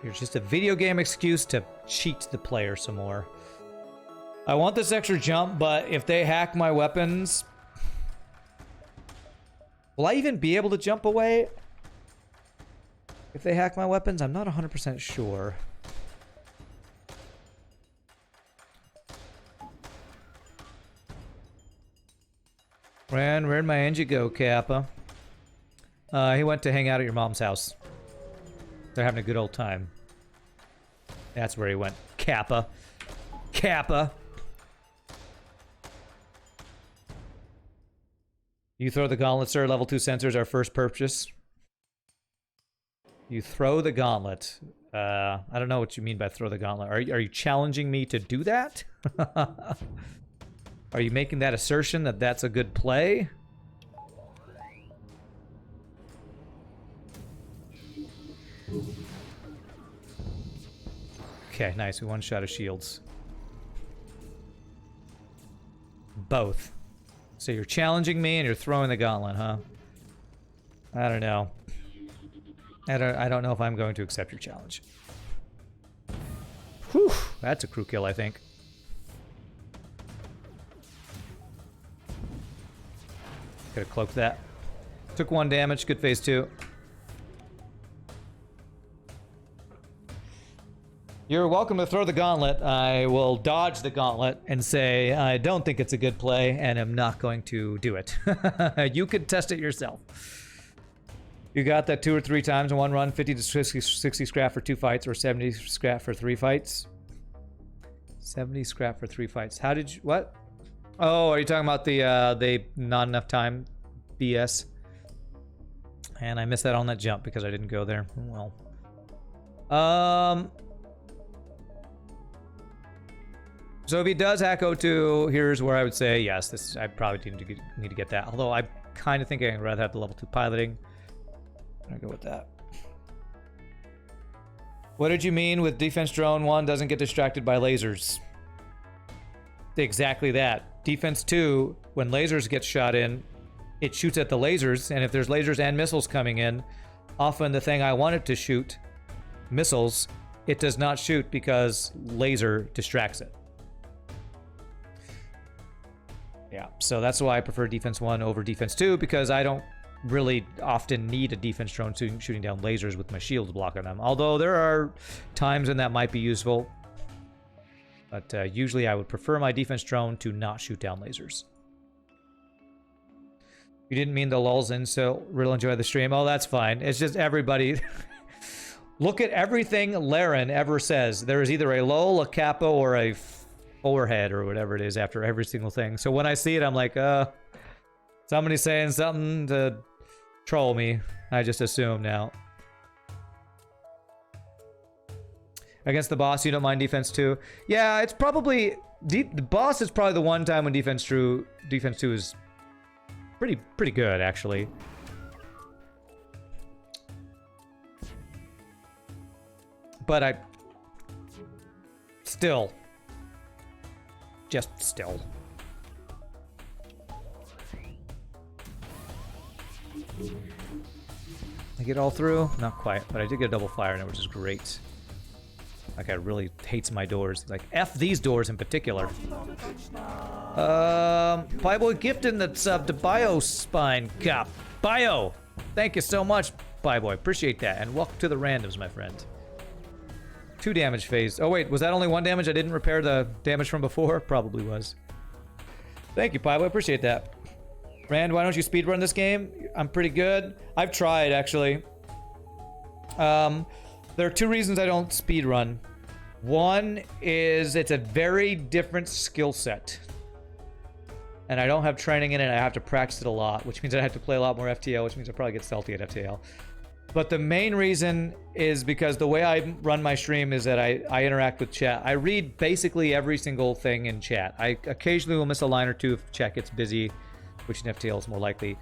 You're just a video game excuse to cheat the player some more. I want this extra jump, but if they hack my weapons... Will I even be able to jump away? If they hack my weapons, I'm not 100% sure. Where'd my engine go, Kappa? He went to hang out at your mom's house. They're having a good old time. That's where he went. Kappa. Kappa. You throw the gauntlet, sir. Level 2 sensors, our first purchase. You throw the gauntlet. I don't know what you mean by throw the gauntlet. Are you challenging me to do that? Are you making that assertion that that's a good play? Okay, nice. We one-shot of shields. Both. So you're challenging me and you're throwing the gauntlet, huh? I don't know. I don't know if I'm going to accept your challenge. Whew, that's a crew kill, I think. Could have cloaked that. Took 1 damage, good phase 2. You're welcome to throw the gauntlet. I will dodge the gauntlet and say I don't think it's a good play and am not going to do it. You could test it yourself. You got that 2 or 3 times in one run, 50 to 60 scrap for 2 fights or 70 scrap for 3 fights. 70 scrap for 3 fights. How did you, what? Oh, are you talking about the they not enough time BS? And I missed that on that jump because I didn't go there. Well. So if he does hack O2, here's where I would say yes. This I probably need to get that. Although I kind of think I'd rather have the level 2 piloting. I'm gonna go with that. What did you mean with defense drone 1 doesn't get distracted by lasers? Exactly that. Defense 2, when lasers get shot in, it shoots at the lasers, and if there's lasers and missiles coming in, often the thing I want it to shoot, missiles, it does not shoot because laser distracts it. Yeah, so that's why I prefer defense 1 over defense 2, because I don't really often need a defense drone shooting down lasers with my shields blocking them. Although there are times when that might be useful. But usually I would prefer my defense drone to not shoot down lasers. You didn't mean the lulls in, so really enjoy the stream. Oh, that's fine. It's just everybody... Look at everything Laren ever says. There is either a lull, a capo, or a forehead, or whatever it is after every single thing. So when I see it, I'm like, somebody's saying something to troll me. I just assume now. Against the boss, you don't mind defense 2? Yeah, it's probably... The boss is probably the one time when defense 2 is pretty good, actually. But I... Still. Just still. I get all through? Not quite, but I did get a double fire in it, which is great. That guy really hates my doors. Like, F these doors in particular. Pieboy gifting the sub to Biospine Cop. Bio! Thank you so much, Pieboy. Appreciate that. And welcome to the randoms, my friend. 2 damage phase. Oh, wait, was that only 1 damage? I didn't repair the damage from before? Probably was. Thank you, Pieboy. Appreciate that. Rand, why don't you speedrun this game? I'm pretty good. I've tried, actually. There are 2 reasons I don't speedrun. One is it's a very different skill set. And I don't have training in it. I have to practice it a lot, which means I have to play a lot more FTL, which means I probably get salty at FTL. But the main reason is because the way I run my stream is that I interact with chat. I read basically every single thing in chat. I occasionally will miss a line or 2 if chat gets busy, which in FTL is more likely.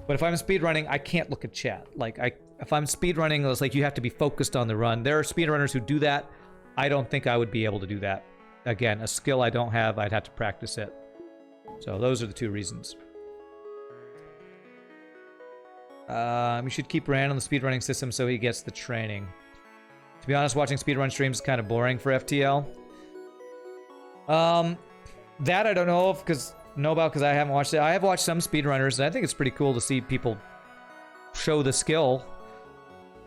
But if I'm speedrunning, I can't look at chat. Like, if I'm speedrunning, it's like you have to be focused on the run. There are speedrunners who do that. I don't think I would be able to do that. Again, a skill I don't have, I'd have to practice it. So those are the 2 reasons. We should keep Rand on the speedrunning system so he gets the training. To be honest, watching speedrun streams is kind of boring for FTL. That I don't know about because I haven't watched it. I have watched some speedrunners, and I think it's pretty cool to see people show the skill.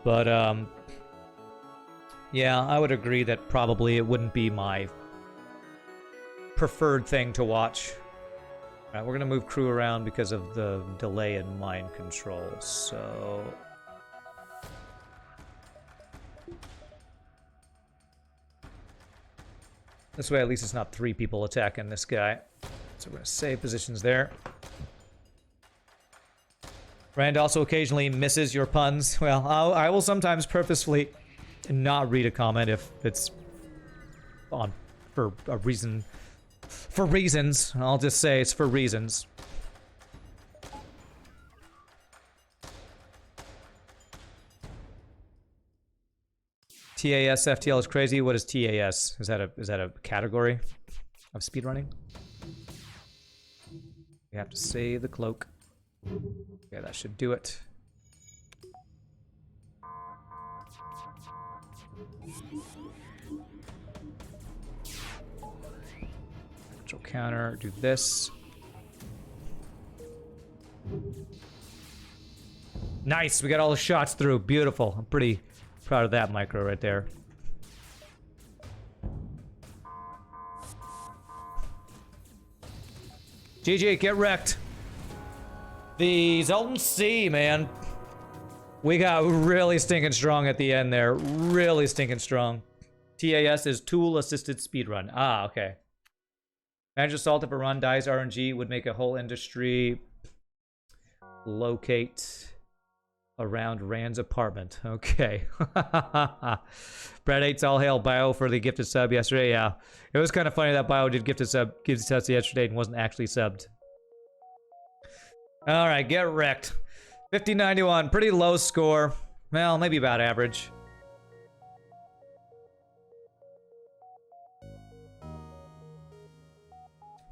But, yeah, I would agree that probably it wouldn't be my preferred thing to watch. All right, we're going to move crew around because of the delay in mind control, so... This way, at least it's not 3 people attacking this guy. So we're going to save positions there. Rand also occasionally misses your puns. Well, I will sometimes purposefully not read a comment if it's on for a reason. For reasons. I'll just say it's for reasons. TAS FTL is crazy. What is TAS? Is that a category of speedrunning? We have to save the cloak. Yeah, that should do it. Control counter, do this. Nice, we got all the shots through. Beautiful. I'm pretty proud of that micro right there. GG, get wrecked. The Zoltan C, man. We got really stinking strong at the end there. Really stinking strong. TAS is Tool Assisted Speedrun. Ah, okay. Manage Assault if a run dies RNG would make a whole industry locate around Rand's apartment. Okay. Brad 8's all hail Bio for the gifted sub yesterday. Yeah. It was kind of funny that Bio did gifted sub yesterday and wasn't actually subbed. Alright, get wrecked. 5091, pretty low score. Well, maybe about average.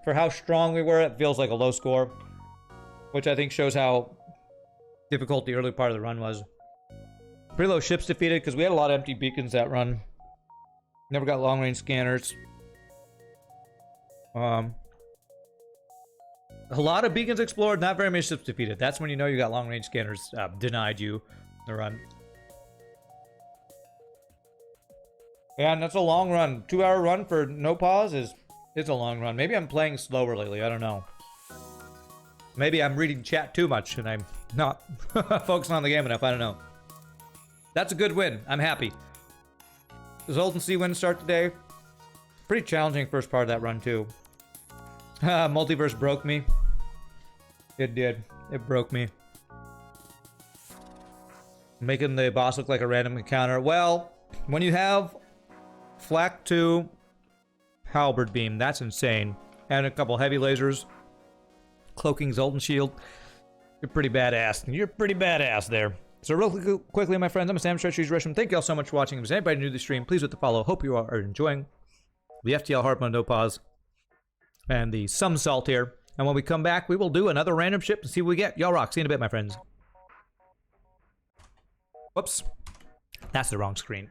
For how strong we were, it feels like a low score. Which I think shows how difficult the early part of the run was. Pretty low ships defeated because we had a lot of empty beacons that run. Never got long range scanners. A lot of beacons explored, not very many ships defeated. That's when you know you got long range scanners denied you the run. Yeah, and that's a long run. 2-hour run for no pause is a long run. Maybe I'm playing slower lately. I don't know. Maybe I'm reading chat too much and I'm not focusing on the game enough. I don't know. That's a good win. I'm happy. The Zoltan C win start today. Pretty challenging first part of that run too. Multiverse broke me. It did. It broke me. Making the boss look like a random encounter. Well, when you have Flak 2 Halberd Beam, that's insane. And a couple heavy lasers. Cloaking Zoltan Shield. You're pretty badass. You're pretty badass there. So real quickly, my friends, I'm Sam Stretchy's Gresham. Thank you all so much for watching. If there's anybody new to the stream, please hit the follow. Hope you are enjoying the FTL Hard No Pause and the some salt here. And when we come back, we will do another random ship and see what we get. Y'all rock. See you in a bit, my friends. Whoops. That's the wrong screen.